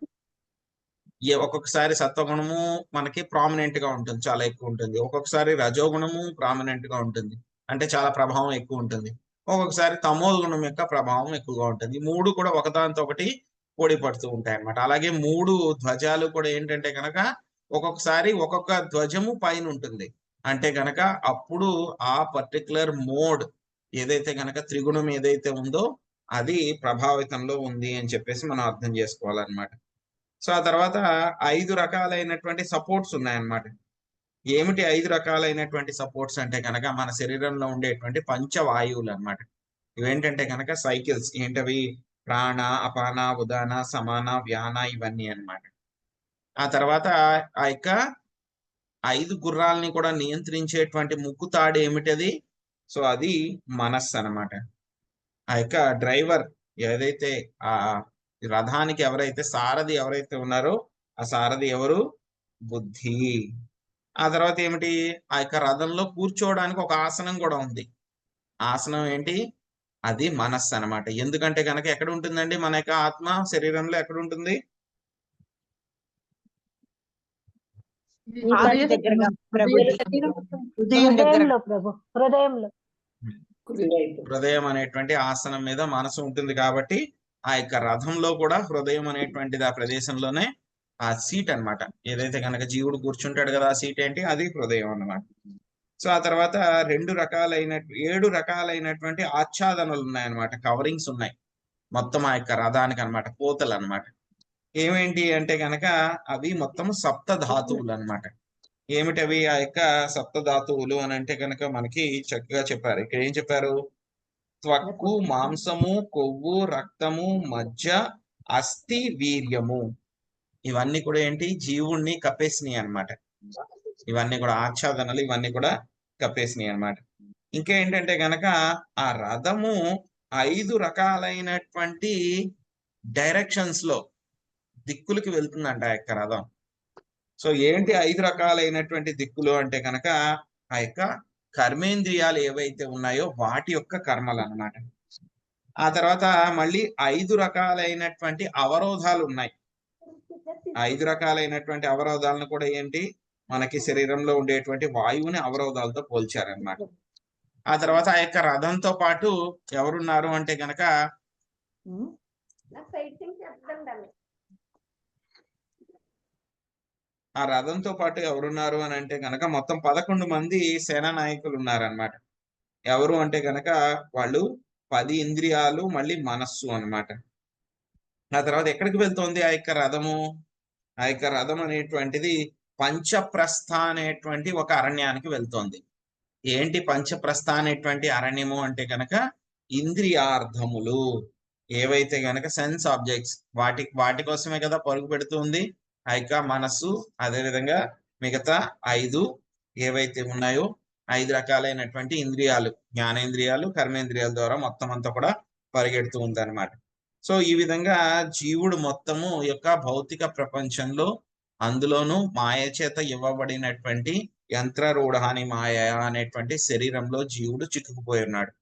ఒక్కొక్కసారి సత్వగుణము మనకి ప్రామినెంట్ గా ఉంటుంది, చాలా ఎక్కువ ఉంటుంది. ఒక్కొక్కసారి రజోగుణము ప్రామినెంట్ గా ఉంటుంది, అంటే చాలా ప్రభావం ఎక్కువ ఉంటుంది. ఒక్కొక్కసారి తమో గుణం యొక్క ప్రభావం ఎక్కువగా ఉంటుంది. ఈ 3 కూడా ఒకదానితో ఒకటి పోటీ పడుతూ ఉంటాయి అన్నమాట. అలాగే 3 ధ్వజాలు కూడా ఏంటంటే గనక ఒక్కొక్కసారి ఒక్కొక్క ధ్వజము పైన ఉంటుంది. అంటే గనక అప్పుడు ఆ పర్టికులర్ మోడ్ ఏదైతే గనక త్రిగుణం ఏదైతే ఉందో అది ప్రభావితంలో ఉంది అని చెప్పేసి మనం అర్థం చేసుకోవాలన్నమాట. సో ఆ తర్వాత 5 రకాలైనటువంటి సపోర్ట్స్ ఉన్నాయన్నమాట. ఏమిటి 5 రకాలైనటువంటి సపోర్ట్స్ అంటే కనుక మన శరీరంలో ఉండేటువంటి పంచవాయువులు అన్నమాట. ఇవేంటంటే కనుక సైకిల్స్. ఏంటవి, ప్రాణ, అపాన, ఉదాన, సమాన, వ్యాన, ఇవన్నీ అన్నమాట. ఆ తర్వాత ఆ యొక్క 5 గుర్రాలని కూడా నియంత్రించేటువంటి ముక్కుతాడు ఏమిటది, సో అది మనస్సు అన్నమాట. ఆ యొక్క డ్రైవర్ ఏదైతే ఆ రథానికి ఎవరైతే సారథి ఎవరైతే ఉన్నారో ఆ సారథి ఎవరు, బుద్ధి. ఆ తర్వాత ఏమిటి, ఆ యొక్క రథంలో కూర్చోవడానికి ఒక ఆసనం కూడా ఉంది. ఆసనం ఏంటి, అది మనస్సు అన్నమాట. ఎందుకంటే కనుక ఎక్కడ ఉంటుందండి మన యొక్క ఆత్మ శరీరంలో, ఎక్కడ ఉంటుంది, హృదయ దగ్గరగా హృదయంలో ప్రభు, హృదయంలో. హృదయం అనేటువంటి ఆసనం మీద మనసు ఉంటుంది. కాబట్టి ఆ యొక్క రథంలో కూడా హృదయం అనేటువంటిది ఆ ప్రదేశంలోనే ఆ సీట్ అన్నమాట. ఏదైతే కనుక జీవుడు కూర్చుంటాడు కదా, ఆ సీట్ ఏంటి, అది హృదయం అన్నమాట. సో ఆ తర్వాత 7 రకాలైనటువంటి ఆచ్ఛాదనలు ఉన్నాయన్నమాట, కవరింగ్స్ ఉన్నాయి మొత్తం ఆ యొక్క రథానికి అన్నమాట, పోతలు అన్నమాట. ఏమేంటి అంటే గనక అవి మొత్తం సప్త ధాతువులు అన్నమాట. ఏమిటవి ఆ యొక్క సప్త ధాతువులు అని అంటే కనుక మనకి చక్కగా చెప్పారు. ఇక్కడ ఏం చెప్పారు, త్వక్కు, మాంసము, కొవ్వు, రక్తము, మజ్జ, అస్థి, వీర్యము. ఇవన్నీ కూడా ఏంటి, జీవుణ్ణి కప్పేసినాయి అన్నమాట. ఇవన్నీ కూడా ఆచ్ఛాదనలు, ఇవన్నీ కూడా కప్పేసినాయి అన్నమాట. ఇంకా ఏంటంటే గనక ఆ రథము 5 రకాలైనటువంటి డైరెక్షన్స్ లో దిక్కులకి వెళ్తుందంట ఆ యొక్క రథం. సో ఏంటి 5 రకాలైనటువంటి దిక్కులు అంటే కనుక ఆ యొక్క కర్మేంద్రియాలు ఏవైతే ఉన్నాయో వాటి యొక్క కర్మలు అన్నమాట. ఆ తర్వాత మళ్ళీ 5 రకాలైనటువంటి అవరోధాలు ఉన్నాయి. 5 రకాలైనటువంటి అవరోధాలను కూడా ఏంటి, మనకి శరీరంలో ఉండేటువంటి వాయువుని అవరోధాలతో పోల్చారన్నమాట. ఆ తర్వాత ఆ యొక్క రథంతో పాటు ఎవరున్నారు అంటే గనక ఆ రథంతో పాటు ఎవరున్నారు అని అంటే గనక మొత్తం 11 మంది సేనా నాయకులు ఉన్నారన్నమాట. ఎవరు అంటే గనక వాళ్ళు 10 ఇంద్రియాలు మళ్ళీ మనస్సు అన్నమాట. ఆ తర్వాత ఎక్కడికి వెళ్తోంది ఆ యొక్క రథము, ఆ యొక్క రథం అనేటువంటిది పంచప్రస్థ అనేటువంటి ఒక అరణ్యానికి వెళ్తోంది. ఏంటి పంచప్రస్థ అనేటువంటి అరణ్యము అంటే గనక ఇంద్రియార్థములు ఏవైతే గనక సెన్స్ ఆబ్జెక్ట్స్, వాటి కోసమే కదా పరుగు పెడుతుంది ఆ యొక్క మనస్సు. అదే విధంగా మిగతా 5 ఏవైతే ఉన్నాయో 5 రకాలైనటువంటి ఇంద్రియాలు, జ్ఞానేంద్రియాలు, కర్మేంద్రియాల ద్వారా మొత్తం అంతా కూడా పరిగెడుతూ ఉంది అనమాట. సో ఈ విధంగా జీవుడు మొత్తము యొక్క భౌతిక ప్రపంచంలో, అందులోనూ మాయ చేత ఇవ్వబడినటువంటి యంత్రరూఢాని మాయ అనేటువంటి శరీరంలో జీవుడు చిక్కుకుపోయి ఉన్నాడు.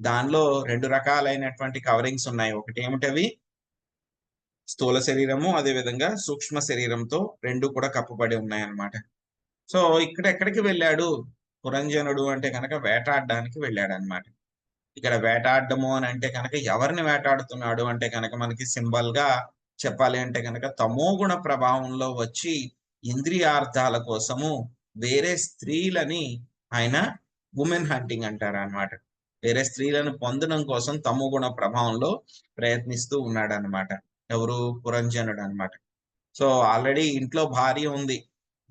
దానిలో 2 రకాలైనటువంటి కవరింగ్స్ ఉన్నాయి. ఒకటి ఏమిటవి, స్థూల శరీరము, అదే విధంగా సూక్ష్మ శరీరంతో 2 కూడా కప్పబడి ఉన్నాయి అన్నమాట. సో ఇక్కడ ఎక్కడికి వెళ్ళాడు పురంజనుడు అంటే కనుక వేటాడడానికి వెళ్ళాడు అనమాట. ఇక్కడ వేటాడము అని అంటే కనుక ఎవరిని వేటాడుతున్నాడు అంటే కనుక మనకి సింబల్ గా చెప్పాలి అంటే కనుక తమోగుణ ప్రభావంలో వచ్చి ఇంద్రియార్థాల కోసము వేరే స్త్రీలని ఆయన ఉమెన్ హంటింగ్ అంటారు అన్నమాట. వేరే స్త్రీలను పొందడం కోసం తమో గుణ ప్రభావంలో ప్రయత్నిస్తూ ఉన్నాడు అనమాట. ఎవరు? పురంజనుడు అనమాట. సో ఆల్రెడీ ఇంట్లో భార్య ఉంది,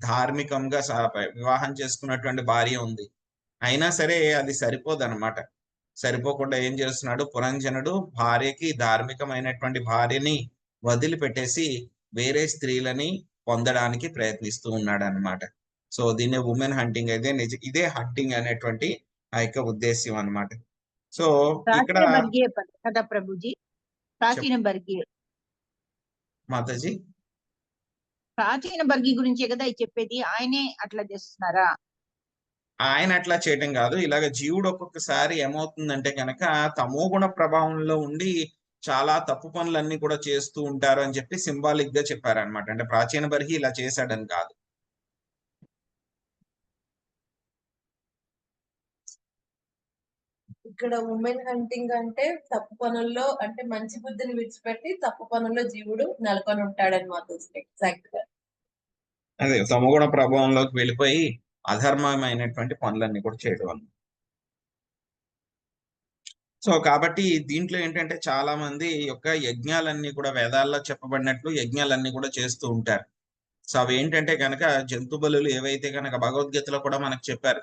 ధార్మికంగా వివాహం చేసుకున్నటువంటి భార్య ఉంది. అయినా సరే అది సరిపోదన్నమాట. సరిపోకుండా ఏం చేస్తున్నాడు పురంజనుడు? భార్యకి, ధార్మికమైనటువంటి భార్యని వదిలిపెట్టేసి వేరే స్త్రీలని పొందడానికి ప్రయత్నిస్తూ ఉన్నాడు అనమాట. సో దీన్ని ఉమెన్ హంటింగ్ అయితే ఇదే హంటింగ్ అనేటువంటి ఆ యొక్క ఉద్దేశ్యం అన్నమాట. సో ఇక్కడ ప్రాచీన వర్గీయ కదా ప్రభుజీ, ప్రాచీన వర్గీయ మాతాజీ ప్రాచీన వర్గీ గురించే కదా ఇది చెప్పేది, ఆయనే అట్లా చేస్తున్నారా? ఆయన అట్లా చేయటం కాదు. ఇలాగ జీవుడు ఒక్కొక్కసారి ఏమవుతుందంటే కనుక తమో గుణ ప్రభావంలో ఉండి చాలా తప్పు పనులన్నీ కూడా చేస్తూ ఉంటారు అని చెప్పి సింబాలిక్ గా చెప్పారనమాట. అంటే ప్రాచీన బర్హి ఇలా చేశాడని కాదు. ఇక్కడ ఉమెన్ హంటింగ్ అంటే తప్పు పనుల్లో, అంటే మంచి బుద్ధిని విడిచిపెట్టి తప్పు పనుల్లో జీవుడు నెలకొని ఉంటాడని మాత్రం ఎగ్జాక్ట్ గా అదే తమోగుణ ప్రభావంలోకి వెళ్ళిపోయి అధర్మమైనటువంటి పనులన్నీ కూడా చేయడం వల్ల. సో కాబట్టి దీంట్లో ఏంటంటే చాలా మంది యొక్క యజ్ఞాలన్నీ కూడా వేదాల్లో చెప్పబడినట్లు యజ్ఞాలన్నీ కూడా చేస్తూ ఉంటారు. సో అవి ఏంటంటే కనుక జంతు బలులు ఏవైతే కనుక భగవద్గీతలో కూడా మనకు చెప్పారు.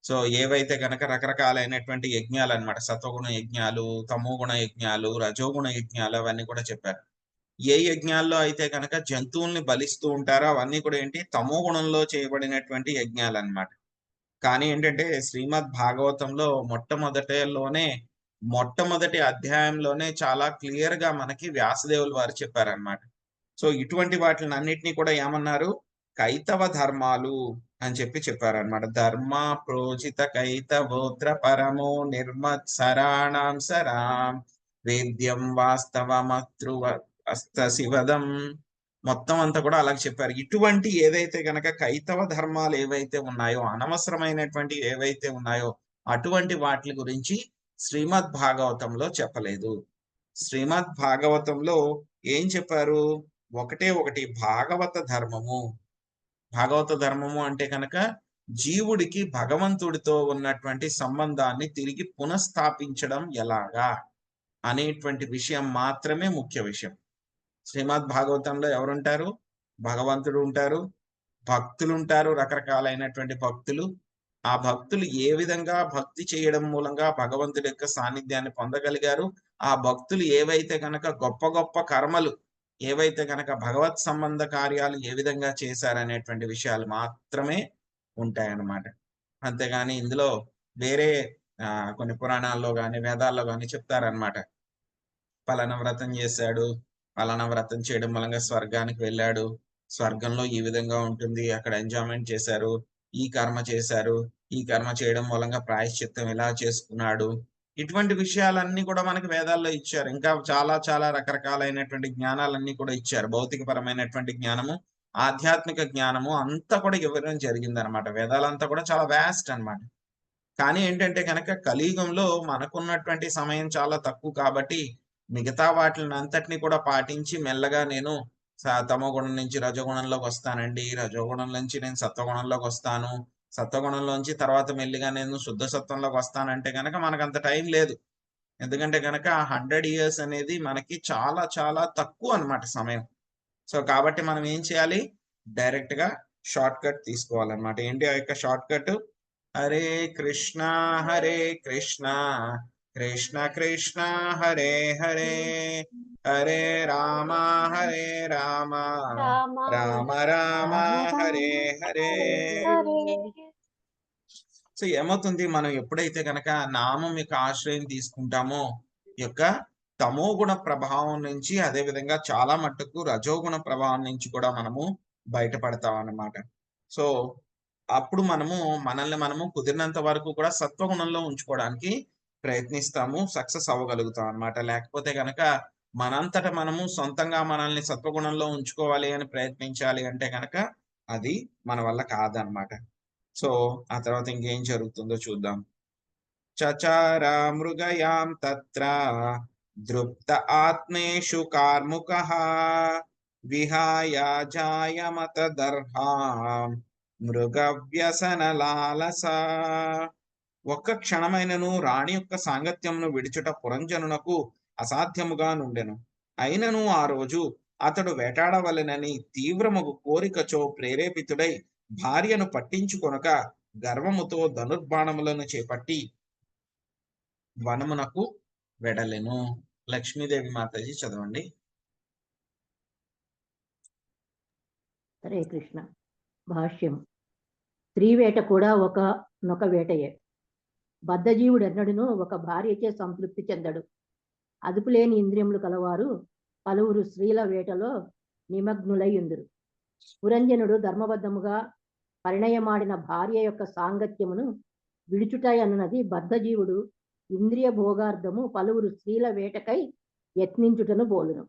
సో ఏవైతే కనుక రకరకాలైనటువంటి యజ్ఞాలు అన్నమాట, సత్వగుణ యజ్ఞాలు, తమోగుణ యజ్ఞాలు, రజోగుణ యజ్ఞాలు అవన్నీ కూడా చెప్పారు. ఏ యజ్ఞాల్లో అయితే కనుక జంతువుల్ని బలిస్తూ ఉంటారో అవన్నీ కూడా ఏంటి తమో గుణంలో చేయబడినటువంటి యజ్ఞాలు అన్నమాట. కానీ ఏంటంటే శ్రీమద్ భాగవతంలో మొట్టమొదటి అధ్యాయంలోనే చాలా క్లియర్ గా మనకి వ్యాసదేవులు వారు చెప్పారనమాట. సో ఇటువంటి వాటిని అన్నిటినీ కూడా ఏమన్నారు? కైతవ ధర్మాలు అని చెప్పి చెప్పారనమాట. ధర్మ ప్రోచిత కైతవోత్ర పరమో నిర్మత్సరాణం సరాం వేద్యం వాస్తవమత్రువ అస్త శివదం. మొత్తం అంతా కూడా అలాగే చెప్పారు. ఇటువంటి ఏదైతే గనక కైతవ ధర్మాలు ఏవైతే ఉన్నాయో, అనవసరమైనటువంటి ఏవైతే ఉన్నాయో అటువంటి వాటి గురించి శ్రీమద్ భాగవతంలో చెప్పలేదు. శ్రీమద్ భాగవతంలో ఏం చెప్పారు? ఒకటే ఒకటి భాగవత ధర్మము. భాగవత ధర్మము అంటే కనుక జీవుడికి భగవంతుడితో ఉన్నటువంటి సంబంధాన్ని తిరిగి పునఃస్థాపించడం ఎలాగా అనేటువంటి విషయం మాత్రమే ముఖ్య విషయం. శ్రీమద్ భాగవతంలో ఎవరుంటారు? భగవంతుడు ఉంటారు, భక్తులు ఉంటారు, రకరకాలైనటువంటి భక్తులు. ఆ భక్తులు ఏ విధంగా భక్తి చేయడం మూలంగా భగవంతుడి యొక్క సాన్నిధ్యాన్ని పొందగలిగారు, ఆ భక్తులు ఏవైతే కనుక గొప్ప గొప్ప కర్మలు ఏవైతే కనుక భగవత్ సంబంధ కార్యాలు ఏ విధంగా చేశారనేటువంటి విషయాలు మాత్రమే ఉంటాయన్నమాట. అంతేగాని ఇందులో వేరే కొన్ని పురాణాల్లో గాని వేదాల్లో గాని చెప్తారనమాట. పలానా వ్రతం చేశాడు, పలానా వ్రతం చేయడం మూలంగా స్వర్గానికి వెళ్ళాడు, స్వర్గంలో ఈ విధంగా ఉంటుంది, అక్కడ ఎంజాయ్మెంట్ చేశారు, ఈ కర్మ చేశారు, ఈ కర్మ చేయడం మూలంగా ప్రాయశ్చిత్తం ఇలా చేసుకున్నాడు. ఇటువంటి విషయాలన్నీ కూడా మనకి వేదాల్లో ఇచ్చారు. ఇంకా చాలా చాలా రకరకాలైనటువంటి జ్ఞానాలన్నీ కూడా ఇచ్చారు. భౌతికపరమైనటువంటి జ్ఞానము, ఆధ్యాత్మిక జ్ఞానము అంతా కూడా ఇవ్వడం జరిగింది అనమాట. వేదాలంతా కూడా చాలా వ్యాస్ట్ అన్నమాట. కానీ ఏంటంటే కనుక కలియుగంలో మనకున్నటువంటి సమయం చాలా తక్కువ కాబట్టి మిగతా వాటిని అంతటిని కూడా పాటించి మెల్లగా నేను తమో గుణం నుంచి రజోగుణంలోకి వస్తానండి, రజోగుణం నుంచి నేను సత్వగుణంలోకి వస్తాను, సత్వగుణంలోంచి తర్వాత మెల్లిగా నేను శుద్ధ సత్వంలోకి వస్తానంటే కనుక మనకు అంత టైం లేదు. ఎందుకంటే కనుక 100 years అనేది మనకి చాలా చాలా తక్కువ అన్నమాట సమయం. సో కాబట్టి మనం ఏం చేయాలి? డైరెక్ట్ గా షార్ట్ కట్ తీసుకోవాలన్నమాట. ఏంటి ఆ యొక్క short cut? Hare Krishna Krishna Krishna Hare Hare, Hare Rama Rama Rama Rama Hare Hare. So ఏమవుతుంది? మనం ఎప్పుడైతే కనుక నామం యొక్క ఆశ్రయం తీసుకుంటామో యొక్క తమో గుణ ప్రభావం నుంచి, అదే విధంగా చాలా మట్టుకు రజోగుణ ప్రభావం నుంచి కూడా మనము బయటపడతాం అన్నమాట. సో అప్పుడు మనల్ని కుదిరినంత వరకు కూడా సత్వగుణంలో ఉంచుకోవడానికి ప్రయత్నిస్తాము, సక్సెస్ అవ్వగలుగుతాం అన్నమాట. లేకపోతే కనుక మనంతట మనము సొంతంగా మనల్ని సత్వగుణంలో ఉంచుకోవాలి అని ప్రయత్నించాలి అంటే కనుక అది మన వల్ల కాదనమాట. సో ఆ తర్వాత ఇంకేం జరుగుతుందో చూద్దాం. చచార మృగయాం తత్ర దృప్త ఆత్మేషు కార్ముకః విహాయాజాయమతదర్హా మృగవ్యసనలాలస. ఒక్క క్షణమైనను రాణి యొక్క సాంగత్యమును విడిచుట పురంజనునకు అసాధ్యముగా నుండెను. అయినను ఆ రోజు అతడు వేటాడవలెనని తీవ్రముగు కోరికచో ప్రేరేపితుడై భార్యను పట్టించుకొనక గర్వముతో ధనుర్బాణములను చేపట్టి వనమునకు వెడలెను. లక్ష్మీదేవి మాతాజీ చదవండి. హరే కృష్ణ. భాష్యం. స్త్రీవేట కూడా ఒకనొక వేటయే. బద్ధజీవుడు ఎన్నడూనూ ఒక భార్యచే సంతృప్తి చెందడు. అదుపులేని ఇంద్రియములు కలవారు పలువురు స్త్రీల వేటలో నిమగ్నులై ఉందురు. పురంజనుడు ధర్మబద్ధముగా పరిణయమాడిన భార్య యొక్క సాంగత్యమును విడుచుట అన్నది బద్ధజీవుడు ఇంద్రియ భోగార్థము పలువురు స్త్రీల వేటకై యత్నించుటను బోలును.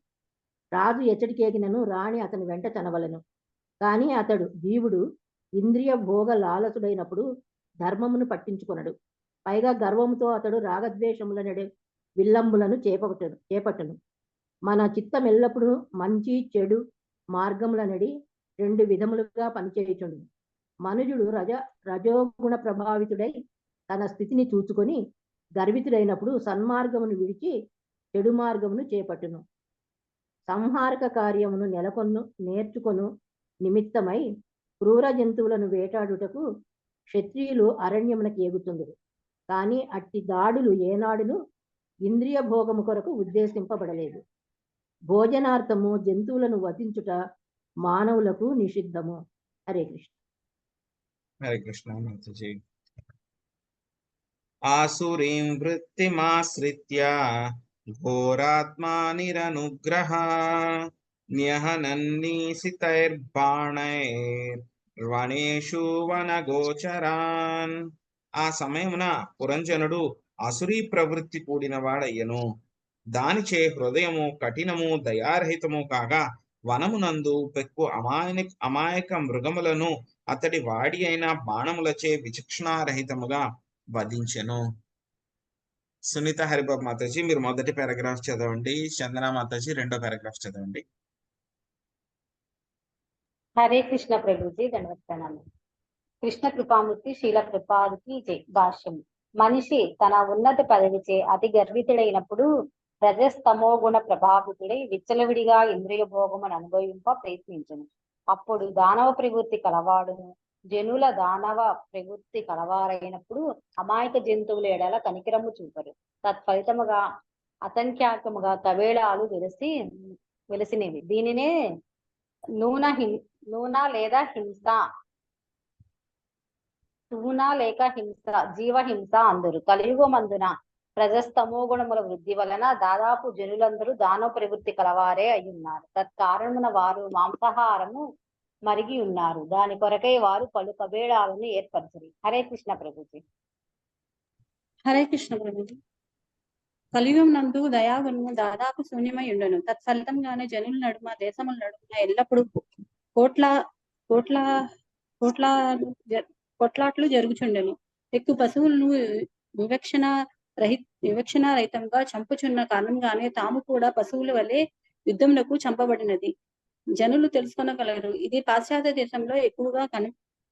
రాజు ఎచ్చటికేగినను రాణి అతని వెంట చనవలను. కానీ అతడు జీవుడు ఇంద్రియ భోగ లాలసుడైనప్పుడు ధర్మమును పట్టించుకొనడు. పైగా గర్వముతో అతడు రాగద్వేషముల నడే విల్లంబులను చేపట్టును. మన చిత్తం ఎల్లప్పుడూ మంచి చెడు మార్గముల నడి రెండు విధములుగా పనిచేయుచుండు. మనుజుడు రజోగుణ ప్రభావితుడై తన స్థితిని చూచుకొని గర్వితుడైనప్పుడు సన్మార్గమును విడిచి చెడు మార్గమును చేపట్టును. సంహారక కార్యమును నేర్చుకొను నిమిత్తమై క్రూర జంతువులను వేటాడుటకు క్షత్రియులు అరణ్యమునకు ఏగుతుందరు. కానీ అట్టి దాడులు ఏనాడును ఇంద్రియ భోగము కొరకు ఉద్దేశింపబడలేదు. భోజనార్థము జంతువులను వధించుట మానవులకు నిషిద్ధము. హరే కృష్ణ. హరే కృష్ణ మాతాజీ. ఆసురీం వృత్తిమాశ్రిత్య ఘోరాత్మానిరనుగ్రహ న్యహనన్నీసితైర్బాణైర్వనేషు వనగోచరాన్. ఆ సమయమున పురంజనుడు అసురీ ప్రవృత్తి కూడిన వాడయ్యను. దానిచే హృదయము కఠినము దయారహితము కాగా వనమునందు పెక్కు అమాయక మృగములను అతడి వాడి అయిన బాణములచే విచక్షణారహితముగా వధించెను. సునీత హరిబాబు మాతాజీ మీరు మొదటి పారాగ్రాఫ్ చదవండి. చందన మాతాజీ రెండో పారాగ్రాఫ్ చదవండి. హరే కృష్ణ ప్రభుజీ. ధన్యవాద ప్రణామం. కృష్ణ కృపామూర్తి శీల కృపాదికి జై. భాష్యం. మనిషి తన ఉన్నత పదవిచే అతి గర్వితుడైనప్పుడు రజస్తమో గుణ ప్రభావితుడై విచ్చలవిడిగా ఇంద్రియ భోగమును అనుభవింప ప్రయత్నించను. అప్పుడు దానవ ప్రవృత్తి కలవాడును. జనుల దానవ ప్రవృత్తి కలవారైనప్పుడు అమాయక జంతువుల ఎడల కనికరము చూపరు. తత్ఫలితముగా అసంఖ్యాకముగా కవేళాలు వెలసినవి. దీనినే నూన లేదా హింస, తూనా లేక హింస, జీవహింస అందరు. కలియుగమందున ప్రజస్తమో గుణముల వృద్ధి వలన దాదాపు జనులందరూ దానవ ప్రవృత్తి కలవారే అయ్యున్నారు. తత్కారణమున వారు మాంసాహారము మరిగి ఉన్నారు. దాని కొరకై వారు పలు కబేళాలను ఏర్పరచరు. హరే కృష్ణ ప్రభుజీ. హరే కృష్ణ ప్రభుజీ. కలియుగం నందు దయాగుణము దాదాపు శూన్యమై ఉండను. తత్ఫలితంగానే జనుల నడుమ దేశముల నడుమ ఎల్లప్పుడూ కొట్లాట్లు జరుగుచుండెను. ఎక్కువ పశువులను వివక్షణారహితంగా చంపుచున్న కారణంగానే తాము కూడా పశువుల వలె యుద్ధములకు చంపబడినది జనులు తెలుసుకొనగలరు. ఇది పాశ్చాత్య దేశంలో ఎక్కువగా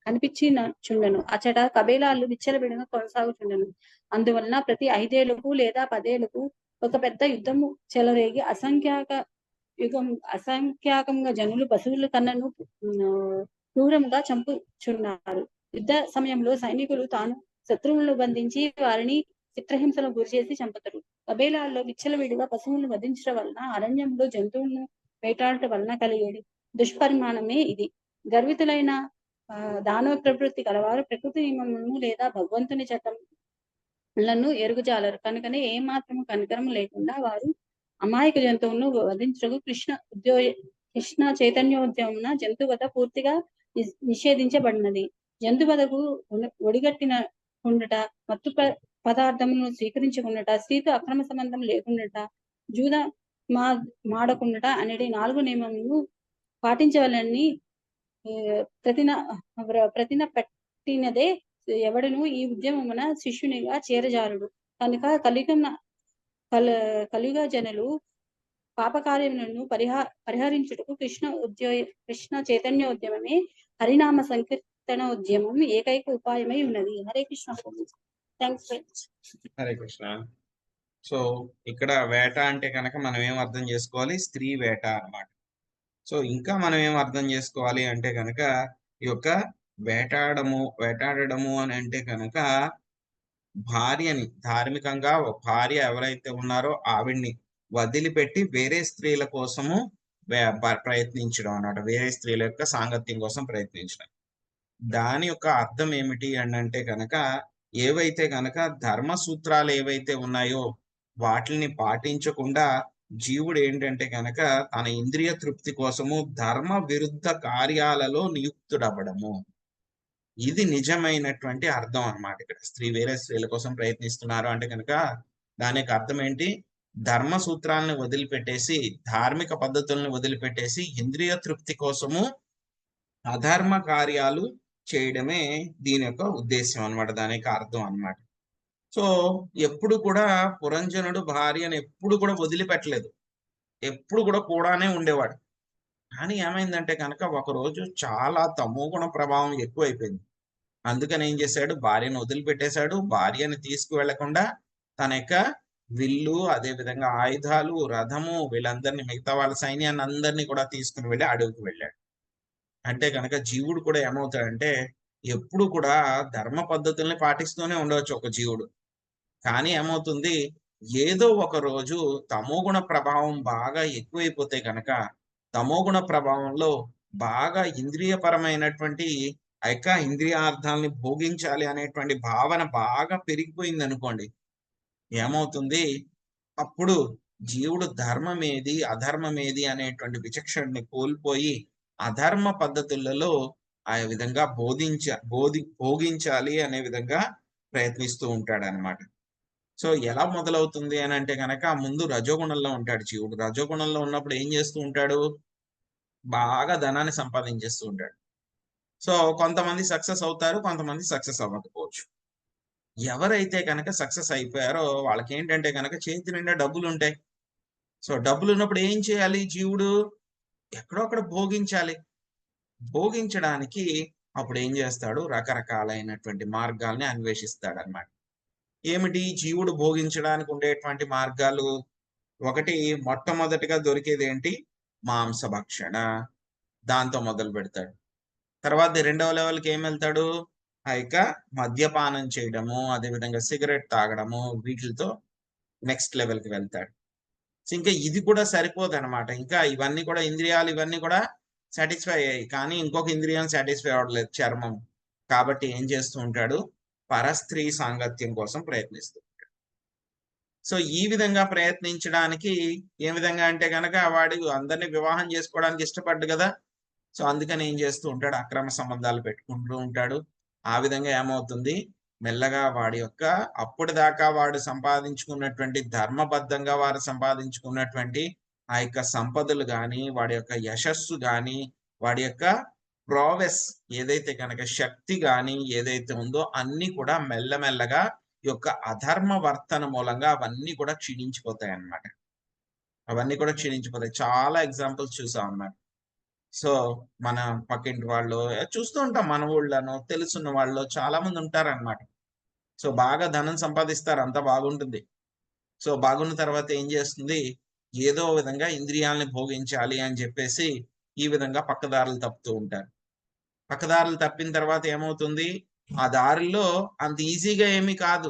కనిపించుండెను. అచ్చట కబేలాలు విచ్చలవిడిగా కొనసాగుచుండెను. అందువలన ప్రతి 5 ఏళ్లకు లేదా 10 ఏళ్లకు ఒక పెద్ద యుద్ధము చెలరేగి అసంఖ్యాకంగా జనులు పశువుల కన్నను క్రూరంగా చంపుచున్నారు. యుద్ధ సమయంలో సైనికులు తాను శత్రువులను బంధించి వారిని చిత్రహింసలకు గురిచేసి చంపుతారు. కబేలాల్లో విచ్చలవిడిగా పశువులను వధించడం వలన అరణ్యంలో జంతువులను వేటాడటం వలన కలిగేది దుష్పరిమాణమే ఇది. గర్వితులైన దానవ ప్రవృత్తి కలవారు ప్రకృతి నియమములను లేదా భగవంతుని చట్టములను ఎరుగుజాలరు. కనుకనే ఏమాత్రము కనికరము లేకుండా వారు అమాయక జంతువులను వధించకు కృష్ణ చైతన్యోద్యమున జంతువధ పూర్తిగా నిషేధించబడినది. జంతువధకు ఒడిగట్టిన ఉండట, మత్తు పదార్థములను స్వీకరించకుండాట, స్త్రీతో అక్రమ సంబంధం లేకుండాట, జూద మాడకుండాట అనేది 4 నియమములను పాటించవాలని ప్రతిన పెట్టినదే. ఎవడను ఈ ఉద్యమమున శిష్యునిగా చేరజారుడు. కనుక కలియుగ జనులు పాపకార్యములను పరిహరించుటకు కృష్ణ చైతన్య ఉద్యమమే హరినామ సంకీర్తన ఉద్యమం ఏకైక ఉపాయమై ఉన్నది. హరే కృష్ణ. థ్యాంక్స్. హరే కృష్ణ. సో ఇక్కడ వేట అంటే కనుక మనం ఏం అర్థం చేసుకోవాలి? స్త్రీ వేట అన్నమాట. సో ఇంకా మనం ఏం అర్థం చేసుకోవాలి అంటే కనుక ఈ యొక్క వేటాడము అని అంటే కనుక భార్యని ధార్మికంగా భార్య ఎవరైతే ఉన్నారో ఆవిడ్ని వదిలిపెట్టి వేరే స్త్రీల కోసము ప్రయత్నించడం అన్నమాట. వేరే స్త్రీల యొక్క సాంగత్యం కోసం ప్రయత్నించడం. దాని యొక్క అర్థం ఏమిటి అని అంటే కనుక ఏవైతే కనుక ధర్మ సూత్రాలు ఏవైతే ఉన్నాయో వాటిని పాటించకుండా జీవుడు ఏంటంటే కనుక తన ఇంద్రియ తృప్తి కోసము ధర్మ విరుద్ధ కార్యాలలో నియుక్తుడవ్వడము. ఇది నిజమైనటువంటి అర్థం అన్నమాట. ఇక్కడ వేరే స్త్రీల కోసం ప్రయత్నిస్తున్నారు అంటే కనుక దాని యొక్క అర్థం ఏంటి? ధర్మ సూత్రాలను వదిలిపెట్టేసి, ధార్మిక పద్ధతులను వదిలిపెట్టేసి ఇంద్రియ తృప్తి కోసము అధర్మ కార్యాలు చేయడమే దీని యొక్క ఉద్దేశం అన్నమాట, దాని యొక్క అర్థం అన్నమాట. సో ఎప్పుడు కూడా పురంజనుడు భార్యను ఎప్పుడు కూడా వదిలిపెట్టలేదు, ఎప్పుడు కూడా కూడానే ఉండేవాడు. కానీ ఏమైందంటే కనుక ఒకరోజు చాలా తమోగుణ ప్రభావం ఎక్కువైపోయింది. అందుకని ఏం చేశాడు? భార్యను వదిలిపెట్టేశాడు. భార్యని తీసుకువెళ్లకుండా తన యొక్క విల్లు, అదే విధంగా ఆయుధాలు, రథము, వీళ్ళందరినీ, మిగతా వాళ్ళ సైన్యాన్ని అందరినీ కూడా తీసుకుని వెళ్ళి అడవికి వెళ్ళాడు. అంటే కనుక జీవుడు కూడా ఏమవుతాడంటే ఎప్పుడు కూడా ధర్మ పద్ధతుల్ని పాటిస్తూనే ఉండవచ్చు ఒక జీవుడు. కానీ ఏమవుతుంది, ఏదో ఒక రోజు తమోగుణ ప్రభావం బాగా ఎక్కువైపోతే కనుక తమోగుణ ప్రభావంలో బాగా ఇంద్రియపరమైనటువంటి ఆ యొక్క ఇంద్రియార్థాలని భోగించాలి అనేటువంటి భావన బాగా పెరిగిపోయింది అనుకోండి, ఏమవుతుంది, అప్పుడు జీవుడు ధర్మమేది అధర్మమేది అనేటువంటి విచక్షణని కోల్పోయి అధర్మ పద్ధతులలో ఆ విధంగా భోగించాలి అనే విధంగా ప్రయత్నిస్తూ ఉంటాడు అనమాట. సో ఎలా మొదలవుతుంది అని అంటే కనుక ముందు రజోగుణంలో ఉంటాడు జీవుడు. రజోగుణంలో ఉన్నప్పుడు ఏం చేస్తూ ఉంటాడు? బాగా ధనాన్ని సంపాదించేస్తూ ఉంటాడు. సో కొంతమంది సక్సెస్ అవుతారు, కొంతమంది సక్సెస్ అవ్వకపోవచ్చు. ఎవరైతే కనుక సక్సెస్ అయిపోయారో వాళ్ళకి ఏంటంటే కనుక చేతి నిండా డబ్బులు ఉంటాయి. సో డబ్బులు ఉన్నప్పుడు ఏం చేయాలి? జీవుడు ఎక్కడో అక్కడ భోగించాలి. భోగించడానికి అప్పుడు ఏం చేస్తాడు? రకరకాలైనటువంటి మార్గాల్ని అన్వేషిస్తాడు అన్నమాట. ఏమిటి జీవుడు భోగించడానికి ఉండేటువంటి మార్గాలు? ఒకటి, మొట్టమొదటిగా దొరికేది ఏంటి? మాంసభక్షణ. దాంతో మొదలు పెడతాడు. తర్వాత రెండవ లెవెల్కి ఏం వెళ్తాడు? ఆ యొక్క మద్యపానం చేయడము, అదేవిధంగా సిగరెట్ తాగడము, వీటితో నెక్స్ట్ లెవెల్కి వెళ్తాడు. ఇంకా ఇది కూడా సరిపోదు అనమాట. ఇంకా ఇవన్నీ కూడా ఇంద్రియాలు ఇవన్నీ కూడా సాటిస్ఫై అయ్యాయి, కానీ ఇంకొక ఇంద్రియం సాటిస్ఫై అవ్వట్లేదు, చర్మం. కాబట్టి ఏం చేస్తూ ఉంటాడు? పరస్త్రీ సాంగత్యం కోసం ప్రయత్నిస్తూ ఉంటాడు. సో ఈ విధంగా ప్రయత్నించడానికి ఏ విధంగా అంటే కనుక వాడు అందరినీ వివాహం చేసుకోవడానికి ఇష్టపడ్డు కదా. సో అందుకని ఏం చేస్తూ ఉంటాడు? అక్రమ సంబంధాలు పెట్టుకుంటూ ఉంటాడు. ఆ విధంగా ఏమవుతుంది? మెల్లగా వాడి యొక్క అప్పటిదాకా వాడు సంపాదించుకున్నటువంటి ధర్మబద్ధంగా వారు సంపాదించుకున్నటువంటి ఆ యొక్క సంపదలు కానీ, వాడి యొక్క యశస్సు కానీ, వాడి యొక్క ప్రోవెస్ ఏదైతే కనుక శక్తి కానీ ఏదైతే ఉందో అన్ని కూడా మెల్లమెల్లగా ఈ యొక్క అధర్మ వర్తన మూలంగా అవన్నీ కూడా క్షీణించిపోతాయి అన్నమాట. అవన్నీ కూడా క్షీణించిపోతాయి. చాలా ఎగ్జాంపుల్స్ చూసాం అన్నమాట. సో మన పక్కింటి వాళ్ళు చూస్తూ ఉంటాం, మన ఊళ్ళను తెలుసున్న వాళ్ళు చాలా మంది ఉంటారన్నమాట. సో బాగా ధనం సంపాదిస్తారు, అంతా బాగుంటుంది. సో బాగున్న తర్వాత ఏం చేస్తుంది? ఏదో విధంగా ఇంద్రియాలని భోగించాలి అని చెప్పేసి ఈ విధంగా పక్కదారులు తప్పుతూ ఉంటారు. పక్కదారులు తప్పిన తర్వాత ఏమవుతుంది? ఆ దారిలో అంత ఈజీగా ఏమీ కాదు.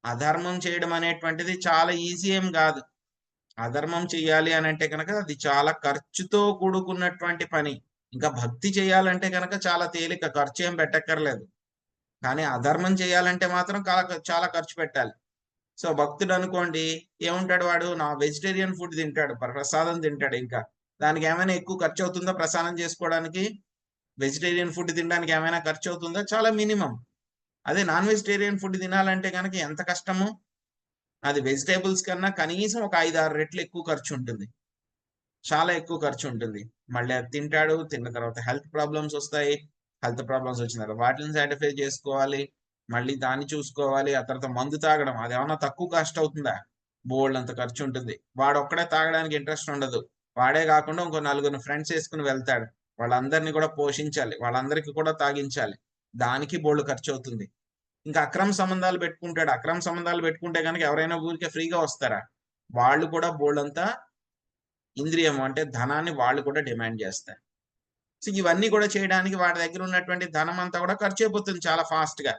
అధర్మం చేయడం అనేటువంటిది చాలా ఈజీ ఏం కాదు. అధర్మం చేయాలి అని అంటే కనుక అది చాలా ఖర్చుతో కూడుకున్నటువంటి పని. ఇంకా భక్తి చేయాలంటే కనుక చాలా తేలిక, ఖర్చు ఏం పెట్టక్కర్లేదు. కానీ అధర్మం చేయాలంటే మాత్రం చాలా ఖర్చు పెట్టాలి. సో భక్తుడు అనుకోండి, ఏముంటాడు వాడు? నా వెజిటేరియన్ ఫుడ్ తింటాడు, ప్రసాదం తింటాడు. ఇంకా దానికి ఏమైనా ఎక్కువ ఖర్చు అవుతుందా? ప్రసాదం చేసుకోవడానికి వెజిటేరియన్ ఫుడ్ తినడానికి ఏమైనా ఖర్చు అవుతుందా? చాలా మినిమం. అదే నాన్ వెజిటేరియన్ ఫుడ్ తినాలంటే కనుక ఎంత కష్టము. అది వెజిటేబుల్స్ కన్నా కనీసం ఒక 5-6 రెట్లు ఎక్కువ ఖర్చు ఉంటుంది, చాలా ఎక్కువ ఖర్చు ఉంటుంది. మళ్ళీ అది తింటాడు, తిన్న తర్వాత హెల్త్ ప్రాబ్లమ్స్ వస్తాయి. హెల్త్ ప్రాబ్లమ్స్ వచ్చిన తర్వాత వాటిని సాటిస్ఫై చేసుకోవాలి, మళ్ళీ దాన్ని చూసుకోవాలి. ఆ తర్వాత మందు తాగడం, అది ఏమన్నా తక్కువ కాస్ట్ అవుతుందా? బోల్డ్ అంత ఖర్చు ఉంటుంది. వాడు ఒక్కడే తాగడానికి ఇంట్రెస్ట్ ఉండదు. వాడే కాకుండా ఇంకో నలుగురు ఫ్రెండ్స్ వేసుకుని వెళ్తాడు. వాళ్ళందరినీ కూడా పోషించాలి, వాళ్ళందరికీ కూడా తాగించాలి. దానికి బోల్డ్ ఖర్చు అవుతుంది. ఇంకా అక్రమ సంబంధాలు పెట్టుకుంటాడు. అక్రమ సంబంధాలు పెట్టుకుంటే కనుక ఎవరైనా ఊరికే ఫ్రీగా వస్తారా? వాళ్ళు కూడా బోల్డ్ అంతా ఇంద్రియం అంటే ధనాన్ని వాళ్ళు కూడా డిమాండ్ చేస్తారు. సో ఇవన్నీ కూడా చేయడానికి వాడి దగ్గర ఉన్నటువంటి ధనం అంతా కూడా ఖర్చు అయిపోతుంది చాలా ఫాస్ట్ గా.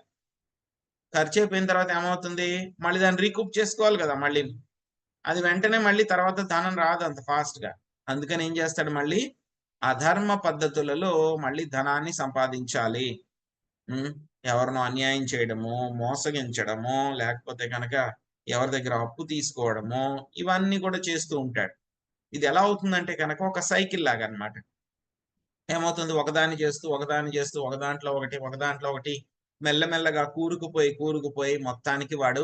ఖర్చు అయిపోయిన తర్వాత ఏమవుతుంది, మళ్ళీ దాన్ని రీకూప్ చేసుకోవాలి కదా మళ్ళీ. అది వెంటనే మళ్ళీ తర్వాత ధనం రాదు అంత ఫాస్ట్ గా. అందుకని ఏం చేస్తాడు, మళ్ళీ అధర్మ పద్ధతులలో మళ్ళీ ధనాన్ని సంపాదించాలి. ఎవరినో అన్యాయం చేయడము, మోసగించడము, లేకపోతే కనుక ఎవరి దగ్గర అప్పు తీసుకోవడము, ఇవన్నీ కూడా చేస్తూ ఉంటాడు. ఇది ఎలా అవుతుందంటే కనుక ఒక సైకిల్ లాగా అన్నమాట. ఏమవుతుంది, ఒకదాన్ని చేస్తూ ఒక దాంట్లో ఒకటి మెల్లమెల్లగా కూరుకుపోయి మొత్తానికి వాడు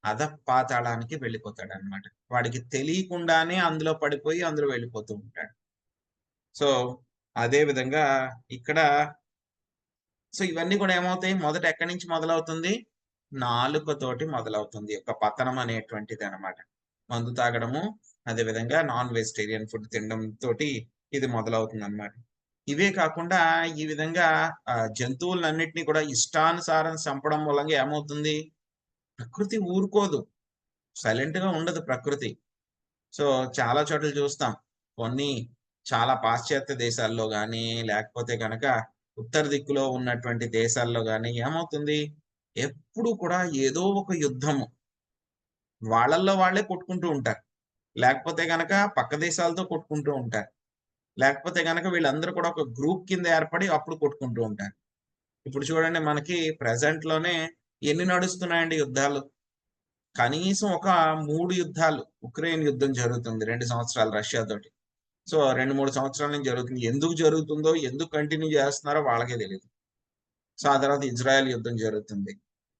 అధపాతాళానికి వెళ్ళిపోతాడు అనమాట. వాడికి తెలియకుండానే అందులో పడిపోయి అందులో వెళ్ళిపోతూ ఉంటాడు. సో అదే విధంగా ఇక్కడ సో ఇవన్నీ కూడా ఏమవుతాయి, మొదట ఎక్కడి నుంచి మొదలవుతుంది, నాలుకతోటి మొదలవుతుంది యొక్క పతనం అనేటువంటిది అనమాట. మందు తాగడము, అదే విధంగా నాన్ వెజిటేరియన్ ఫుడ్ తినడం తోటి ఇది మొదలవుతుంది అనమాట. ఇవే కాకుండా ఈ విధంగా జంతువులన్నిటినీ కూడా ఇష్టానుసారం చంపడం మూలంగా ఏమవుతుంది, ప్రకృతి ఊరుకోదు, సైలెంట్ గా ఉండదు ప్రకృతి. సో చాలా చోట్ల చూస్తాం, కొన్ని చాలా పాశ్చాత్య దేశాల్లో కానీ లేకపోతే కనుక ఉత్తర దిక్కులో ఉన్నటువంటి దేశాల్లో కానీ ఏమవుతుంది, ఎప్పుడు కూడా ఏదో ఒక యుద్ధము, వాళ్ళల్లో వాళ్ళే కొట్టుకుంటూ ఉంటారు, లేకపోతే కనుక పక్క దేశాలతో కొట్టుకుంటూ ఉంటారు, లేకపోతే కనుక వీళ్ళందరూ కూడా ఒక గ్రూప్ కింద ఏర్పడి అప్పుడు కొట్టుకుంటూ ఉంటారు. ఇప్పుడు చూడండి, మనకి ప్రెసెంట్ లోనే ఎన్ని నడుస్తున్నాయండి యుద్ధాలు, కనీసం ఒక 3 యుద్ధాలు. ఉక్రెయిన్ యుద్ధం జరుగుతుంది 2 సంవత్సరాలు రష్యా తోటి. సో 2-3 సంవత్సరాల నుంచి జరుగుతుంది. ఎందుకు జరుగుతుందో, ఎందుకు కంటిన్యూ చేస్తున్నారో వాళ్ళకే తెలియదు. సో ఆ తర్వాత ఇజ్రాయెల్ యుద్ధం జరుగుతుంది.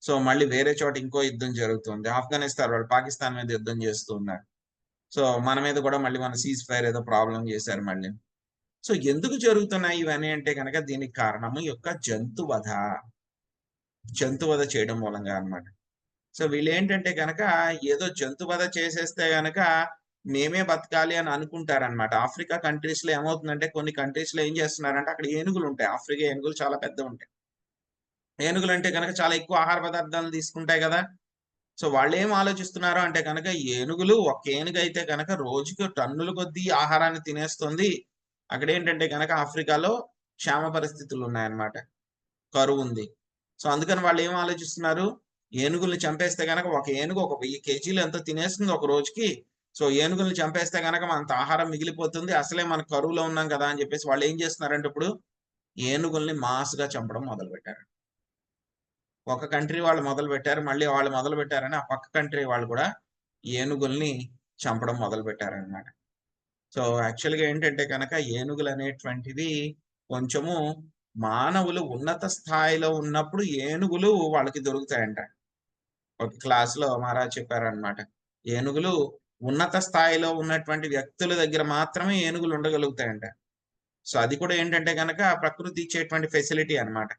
సో మళ్ళీ వేరే చోట ఇంకో యుద్ధం జరుగుతుంది. ఆఫ్ఘనిస్తాన్ వాళ్ళు పాకిస్తాన్ మీద యుద్ధం చేస్తూ ఉన్నారు. సో మన మీద కూడా మళ్ళీ మన సీజ్ ఫైర్ ఏదో ప్రాబ్లం చేశారు మళ్ళీ. సో ఎందుకు జరుగుతున్నాయి ఇవన్నీ అంటే కనుక దీనికి కారణము యొక్క జంతువధ చేయడం మూలంగా అన్నమాట. సో వీళ్ళు ఏంటంటే కనుక ఏదో జంతువధ చేసేస్తే గనక మేమే బతకాలి అని అనుకుంటారనమాట. ఆఫ్రికా కంట్రీస్ లో ఏమవుతుందంటే, కొన్ని కంట్రీస్ లో ఏం చేస్తున్నారంటే అక్కడ ఏనుగులు ఉంటాయి. ఆఫ్రికా ఏనుగులు చాలా పెద్ద ఉంటాయి. ఏనుగులు అంటే కనుక చాలా ఎక్కువ ఆహార పదార్థాలు తీసుకుంటాయి కదా. సో వాళ్ళు ఏం ఆలోచిస్తున్నారు అంటే కనుక, ఏనుగులు ఒక ఏనుగు అయితే కనుక రోజుకి టన్నుల కొద్దీ ఆహారాన్ని తినేస్తుంది. అక్కడ ఏంటంటే కనుక ఆఫ్రికాలో క్షామ పరిస్థితులు ఉన్నాయన్నమాట, కరువు ఉంది. సో అందుకని వాళ్ళు ఏం ఆలోచిస్తున్నారు, ఏనుగుల్ని చంపేస్తే కనుక ఒక ఏనుగు ఒక 1000 కేజీలు ఎంతో తినేస్తుంది ఒక రోజుకి. సో ఏనుగుల్ని చంపేస్తే కనుక మనకు ఆహారం మిగిలిపోతుంది, అసలే మన కరువులో ఉన్నాం కదా అని చెప్పేసి వాళ్ళు ఏం చేస్తున్నారంటే ఇప్పుడు ఏనుగుల్ని మాస్గా చంపడం మొదలు పెట్టారు. ఒక కంట్రీ వాళ్ళు మొదలు పెట్టారు, మళ్ళీ వాళ్ళు మొదలు పెట్టారని ఆ పక్క కంట్రీ వాళ్ళు కూడా ఏనుగుల్ని చంపడం మొదలు పెట్టారనమాట. సో యాక్చువల్గా ఏంటంటే కనుక ఏనుగులు అనేటువంటివి కొంచెము మానవులు ఉన్నత స్థాయిలో ఉన్నప్పుడు ఏనుగులు వాళ్ళకి దొరుకుతాయంట. ఒక క్లాసులో మహారాజ్ చెప్పారనమాట, ఏనుగులు ఉన్నత స్థాయిలో ఉన్నటువంటి వ్యక్తుల దగ్గర మాత్రమే ఏనుగులు ఉండగలుగుతాయంట. సో అది కూడా ఏంటంటే కనుక ప్రకృతి ఇచ్చేటువంటి ఫెసిలిటీ అన్నమాట.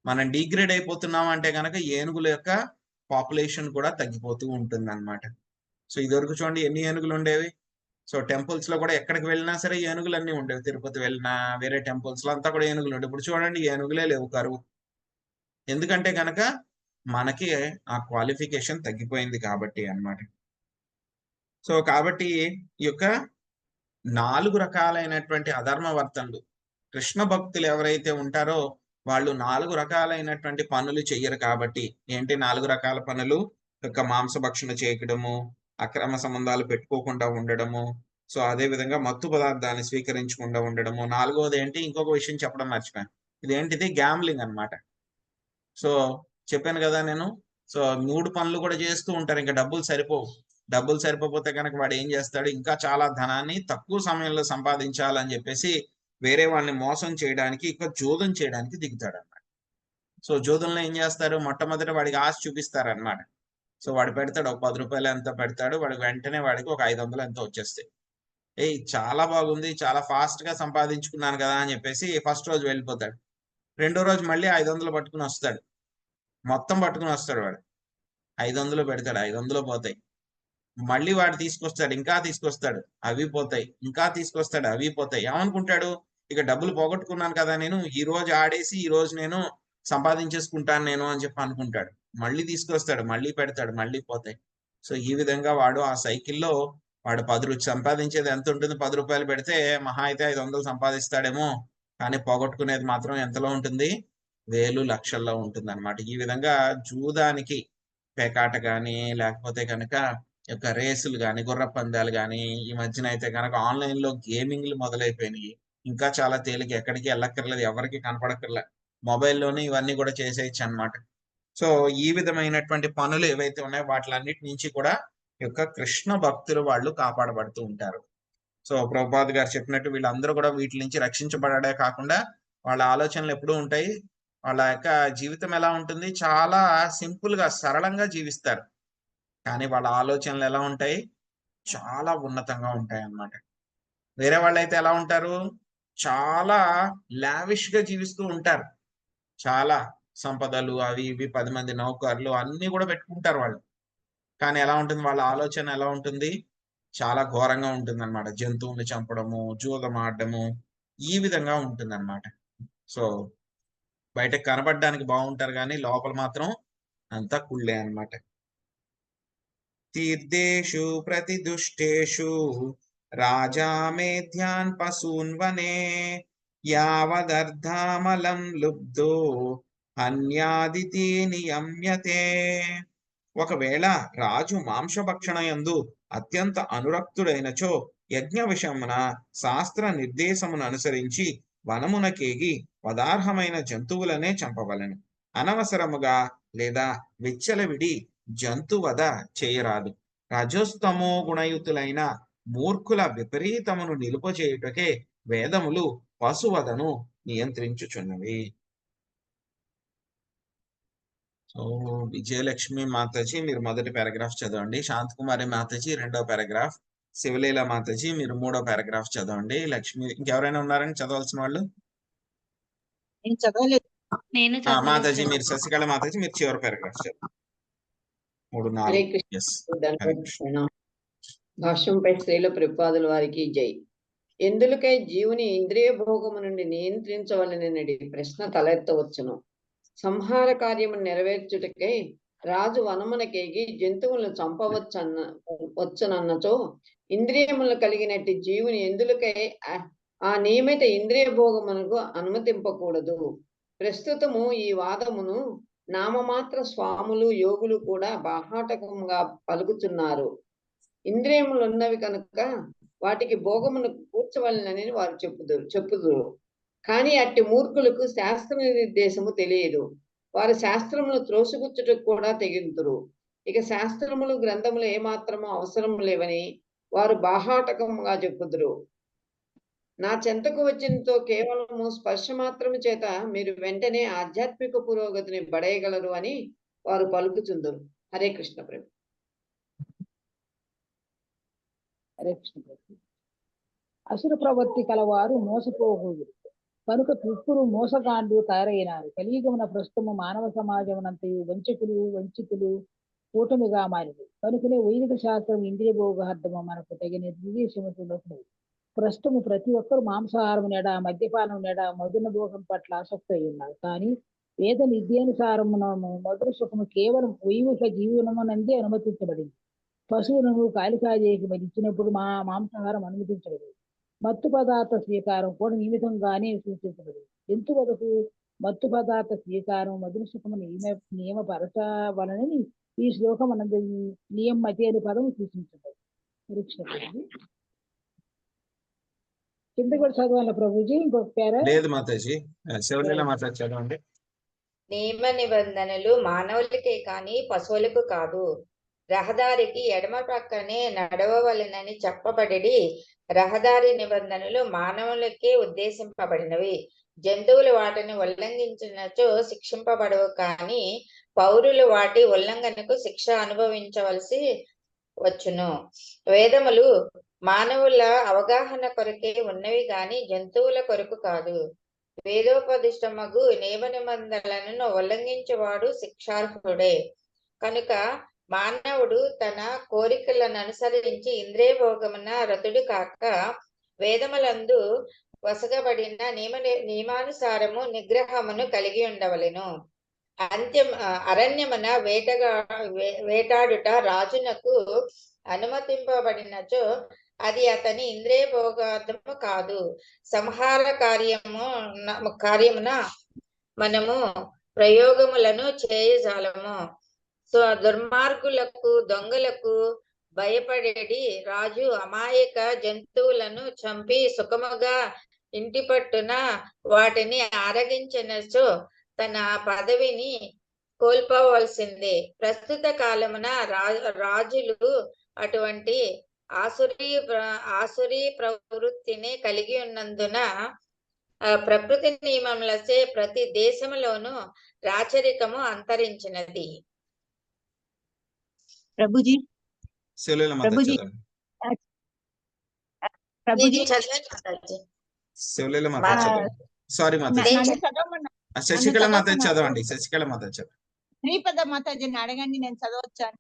మనం డిగ్రేడ్ అయిపోతున్నాం అంటే కనుక ఏనుగుల యొక్క పాపులేషన్ కూడా తగ్గిపోతూ ఉంటుంది అనమాట. సో ఇదివరకు చూడండి ఎన్ని ఏనుగులు ఉండేవి. సో టెంపుల్స్ లో కూడా ఎక్కడికి వెళ్ళినా సరే ఏనుగులు అన్నీ ఉండేవి. తిరుపతి వెళ్ళినా వేరే టెంపుల్స్ లో అంతా కూడా ఏనుగులు ఉండేవి. ఇప్పుడు చూడండి ఏనుగులే లేవు, కరువు. ఎందుకంటే కనుక మనకి ఆ క్వాలిఫికేషన్ తగ్గిపోయింది కాబట్టి అన్నమాట. సో కాబట్టి ఈ యొక్క 4 రకాలైనటువంటి అధర్మ వర్తనలు, కృష్ణ భక్తులు ఎవరైతే ఉంటారో వాళ్ళు 4 రకాలైనటువంటి పనులు చెయ్యరు కాబట్టి. ఏంటి 4 రకాల పనులు, యొక్క మాంసభక్షణ చేయడము, అక్రమ సంబంధాలు పెట్టుకోకుండా ఉండడము, సో అదే విధంగా మత్తు పదార్థాన్ని స్వీకరించకుండా ఉండడము. 4వది ఏంటి, ఇంకొక విషయం చెప్పడం మర్చిపోయాను, ఇదేంటిది గ్యాంబ్లింగ్ అన్నమాట. సో చెప్పాను కదా నేను, సో 3 పనులు కూడా చేస్తూ ఉంటారు, ఇంకా డబ్బులు సరిపోతే కనుక వాడు ఏం చేస్తాడు, ఇంకా చాలా ధనాన్ని తక్కువ సమయంలో సంపాదించాలని చెప్పేసి వేరే వాళ్ళని మోసం చేయడానికి, ఇంకా జోదం చేయడానికి దిగుతాడు అన్నమాట. సో జోదంలో ఏం చేస్తారు, మొట్టమొదటి వాడికి ఆశ చూపిస్తారనమాట. సో వాడు పెడతాడు, ఒక 10 రూపాయలు ఎంత పెడతాడు, వాడికి వెంటనే వాడికి ఒక 500 ఎంతో వచ్చేస్తాయి. చాలా బాగుంది, చాలా ఫాస్ట్ గా సంపాదించుకున్నాను కదా అని చెప్పేసి ఫస్ట్ రోజు వెళ్ళిపోతాడు. రెండో రోజు మళ్ళీ 500 పట్టుకుని వస్తాడు, మొత్తం పట్టుకుని వస్తాడు వాడు. 500 పెడతాడు, 500 పోతాయి. మళ్ళీ వాడు తీసుకొస్తాడు, ఇంకా తీసుకొస్తాడు, అవి పోతాయి, ఇంకా తీసుకొస్తాడు, అవి పోతాయి. ఏమనుకుంటాడు, ఇక డబ్బులు పోగొట్టుకున్నాను కదా నేను, ఈ రోజు ఆడేసి ఈ రోజు నేను సంపాదించేసుకుంటాను నేను అని చెప్పి అనుకుంటాడు. మళ్ళీ తీసుకొస్తాడు, మళ్ళీ పెడతాడు, మళ్ళీ పోతాయి. సో ఈ విధంగా వాడు ఆ సైకిల్లో వాడు 10 సంపాదించేది ఎంత ఉంటుంది, 10 రూపాయలు పెడితే మహా అయితే 500 సంపాదిస్తాడేమో, కానీ పోగొట్టుకునేది మాత్రం ఎంతలో ఉంటుంది, వేలు లక్షల్లో ఉంటుంది అనమాట. ఈ విధంగా జూదానికి పేకాట కానీ, లేకపోతే కనుక యొక్క రేసులు కానీ, గుర్ర పందాలు కానీ, ఈ మధ్యన అయితే కనుక ఆన్లైన్ లో గేమింగ్లు మొదలైపోయినాయి. ఇంకా చాలా తేలిక, ఎక్కడికి వెళ్ళక్కర్లేదు, ఎవరికి కనపడక్కర్లేదు, మొబైల్లోనే ఇవన్నీ కూడా చేసేయచ్చు అనమాట. సో ఈ విధమైనటువంటి పనులు ఏవైతే ఉన్నాయో వాటిలన్నిటి నుంచి కూడా యొక్క కృష్ణ భక్తులు వాళ్ళు కాపాడబడుతూ ఉంటారు. సో ప్రభుపాద్ గారు చెప్పినట్టు వీళ్ళందరూ కూడా వీటి నుంచి రక్షించబడడే కాకుండా వాళ్ళ ఆలోచనలు ఎప్పుడూ ఉంటాయి, వాళ్ళ యొక్క జీవితం ఎలా ఉంటుంది, చాలా సింపుల్ గా సరళంగా జీవిస్తారు, కానీ వాళ్ళ ఆలోచనలు ఎలా ఉంటాయి, చాలా ఉన్నతంగా ఉంటాయి అన్నమాట. వేరే వాళ్ళైతే ఎలా ఉంటారు, చాలా లావిష్ గా జీవిస్తూ ఉంటారు, చాలా సంపదలు అవి ఇవి 10 మంది నౌకర్లు అన్ని కూడా పెట్టుకుంటారు వాళ్ళు, కానీ ఎలా ఉంటుంది వాళ్ళ ఆలోచన ఎలా ఉంటుంది, చాలా ఘోరంగా ఉంటుంది అనమాట. జంతువుల్ని చంపడము, జూదం ఆడడము, ఈ విధంగా ఉంటుంది అనమాట. సో బయటకు కనబడడానికి బాగుంటారు కానీ లోపల మాత్రం అంతా కుళ్ళే అన్నమాట. తీర్థేషు ప్రతిదుష్టేషు రాజా మేధ్యాన్ పశూన్ వనే యావదర్ధామలం లుబ్ధో అన్యాదితి నియమ్యతే. ఒకవేళ రాజు మాంసభక్షణ యందు అత్యంత అనురక్తుడైనచో యజ్ఞ విషమున శాస్త్ర నిర్దేశమును అనుసరించి వనమునకేగి పదార్హమైన జంతువులనే చంపవలెను. అనవసరముగా లేదా విచ్చలవిడి జంతువధ చేయరాదు. రజోస్తమో గుణయుతులైన మూర్ఖుల విపరీతమును నిలుపచేయుటకే వేదములు పశువధను నియంత్రించుచున్నవి. సో విజయలక్ష్మి మాతాజీ మీరు మొదటి పారాగ్రాఫ్ చదవండి, శాంతకుమారి మాతాజీ రెండో పారాగ్రాఫ్, శివలీల మాతాజీ మీరు మూడో పారాగ్రాఫ్ చదవండి. లక్ష్మి ఇంకెవరైనా ఉన్నారని చదవాల్సిన వాళ్ళు? నేను చదవలేదు. మాతాజీ మీరు, శశికళ మాతాజీ మీరు చివరి పారాగ్రాఫ్ చదవండి. 3, 4. హరే Yes. కృష్ణ. భాష్యంపై శ్రీల ప్రభుపాదుల వారికి జై. ఎందులకై జీవుని ఇంద్రియ భోగము నుండి నియంత్రించవలనని ప్రశ్న తలెత్తవచ్చును. సంహార కార్యము నెరవేర్చుటకై రాజు వనమునకేగి జంతువులను వచ్చనన్నచో ఇంద్రియములు కలిగినట్టు జీవుని ఎందులకై ఆ నియమిత ఇంద్రియ భోగమునకు అనుమతింపకూడదు. ప్రస్తుతము ఈ వాదమును నామమాత్ర స్వాములు యోగులు కూడా బాహాటకంగా పలుకుతున్నారు. ఇంద్రియములు ఉన్నవి కనుక వాటికి భోగమును కూర్చవలనని వారు చెప్పుదురు. కానీ అట్టి మూర్ఖులకు శాస్త్ర నిర్దేశము తెలియదు. వారు శాస్త్రములు త్రోసిపుచ్చుటకు కూడా తెగింతురు. ఇక శాస్త్రములు గ్రంథములు ఏమాత్రము అవసరం లేవని వారు బాహాటకంగా చెప్పుదురు. నా చెంతకు వచ్చినతో కేవలము స్పర్శ మాత్రము చేత మీరు వెంటనే ఆధ్యాత్మిక పురోగతిని పడేయగలరు అని వారు పలుకుచుందరు. హరే కృష్ణ ప్రభు. హరే కృష్ణ ప్రభు. అసుర ప్రవృత్తి కలవారు మోసపోకూడదు కనుక తుప్పురు మోసగాండ్లు తయారైనారు. కలియుగమున ప్రస్తుతము మానవ సమాజమునంతయు వంచితులు కూటమిగా మారింది. కనుకనే వైదిక శాస్త్రం ఇంద్రియ భోగార్థము మనకు తగిన నిర్దేశములకు ప్రస్తుతము ప్రతి ఒక్కరు మాంసాహారం నెడ, మద్యపానం నెడ, మధున భోగం పట్ల ఆసక్తి అయి ఉన్నారు. కానీ వేద నిర్దేశానుసారము మధుర సుఖము కేవలం వైదిక జీవనమునందే అనుమతించబడింది. పశువులను కాలికాజేకి మరిచినప్పుడు మాంసాహారం అనుమతించబడింది. మత్తు పదార్థ స్వీకారం కూడా నియమితంగానే సూచించబడింది. జంతు వరకు మత్తు పదార్థ స్వీకారం మధుర సుఖము నియమపరచవలనని ఈ శ్లోకం అనందు నియమతి అనే పదం సూచించబడింది. కింద కూడా చదవాలి ప్రభుజీ. ఇంకొక పేరా లేదు మాతాజీ, శివలీల మాతాజీ చదవండి. నియమ నిబంధనలు మానవులకే కాని పశువులకు కాదు. రహదారికి ఎడమ ప్రక్కనే నడవవలెనని చెప్పబడి రహదారి నిబంధనలు మానవులకే ఉద్దేశింపబడినవి. జంతువులు వాటిని ఉల్లంఘించినచో శిక్షింపబడవు, కానీ పౌరులు వాటి ఉల్లంఘనకు శిక్ష అనుభవించవలసి వచ్చును. వేదములు మానవుల అవగాహన కొరకే ఉన్నవి గాని జంతువుల కొరకు కాదు. వేదోపదిష్టమగు నియమ నిబంధనలను ఉల్లంఘించేవాడు శిక్షార్హుడే. కనుక మానవుడు తన కోరికలను అనుసరించి ఇంద్రియ భోగమున రతుడు కాక వేదములందు వసగబడిన నియమానుసారము నిగ్రహమును కలిగి ఉండవలెను. అరణ్యమున వేటాడుట రాజునకు అనుమతింపబడినచో అది అతని ఇంద్రియ భోగార్థము కాదు. సంహార కార్యమున మనము ప్రయోగములను చేయజాలము. సో దుర్మార్గులకు దొంగలకు భయపడేది రాజు అమాయక జంతువులను చంపి సుఖముగా ఇంటి పట్టున వాటిని ఆరగించినచో తన పదవిని కోల్పోవలసిందే. ప్రస్తుత కాలమున రాజులు అటువంటి ఆసురీ ప్రవృత్తిని కలిగి ఉన్నందున ప్రకృతి నియమములచే ప్రతి దేశములోనూ రాచరికము అంతరించినది. ప్రభుజీ శివలీల మాత ప్రభుజీ చదవండి. ప్రభుజీ శివలీల మాత చదవండి. సారీ మాత నన్ను చదవమన్నా శశికళ మాత చదవండి. శశికళ మాత చదవండి. శ్రీపద మాతాజీని అడగండి, నేను చదవచ్చాను.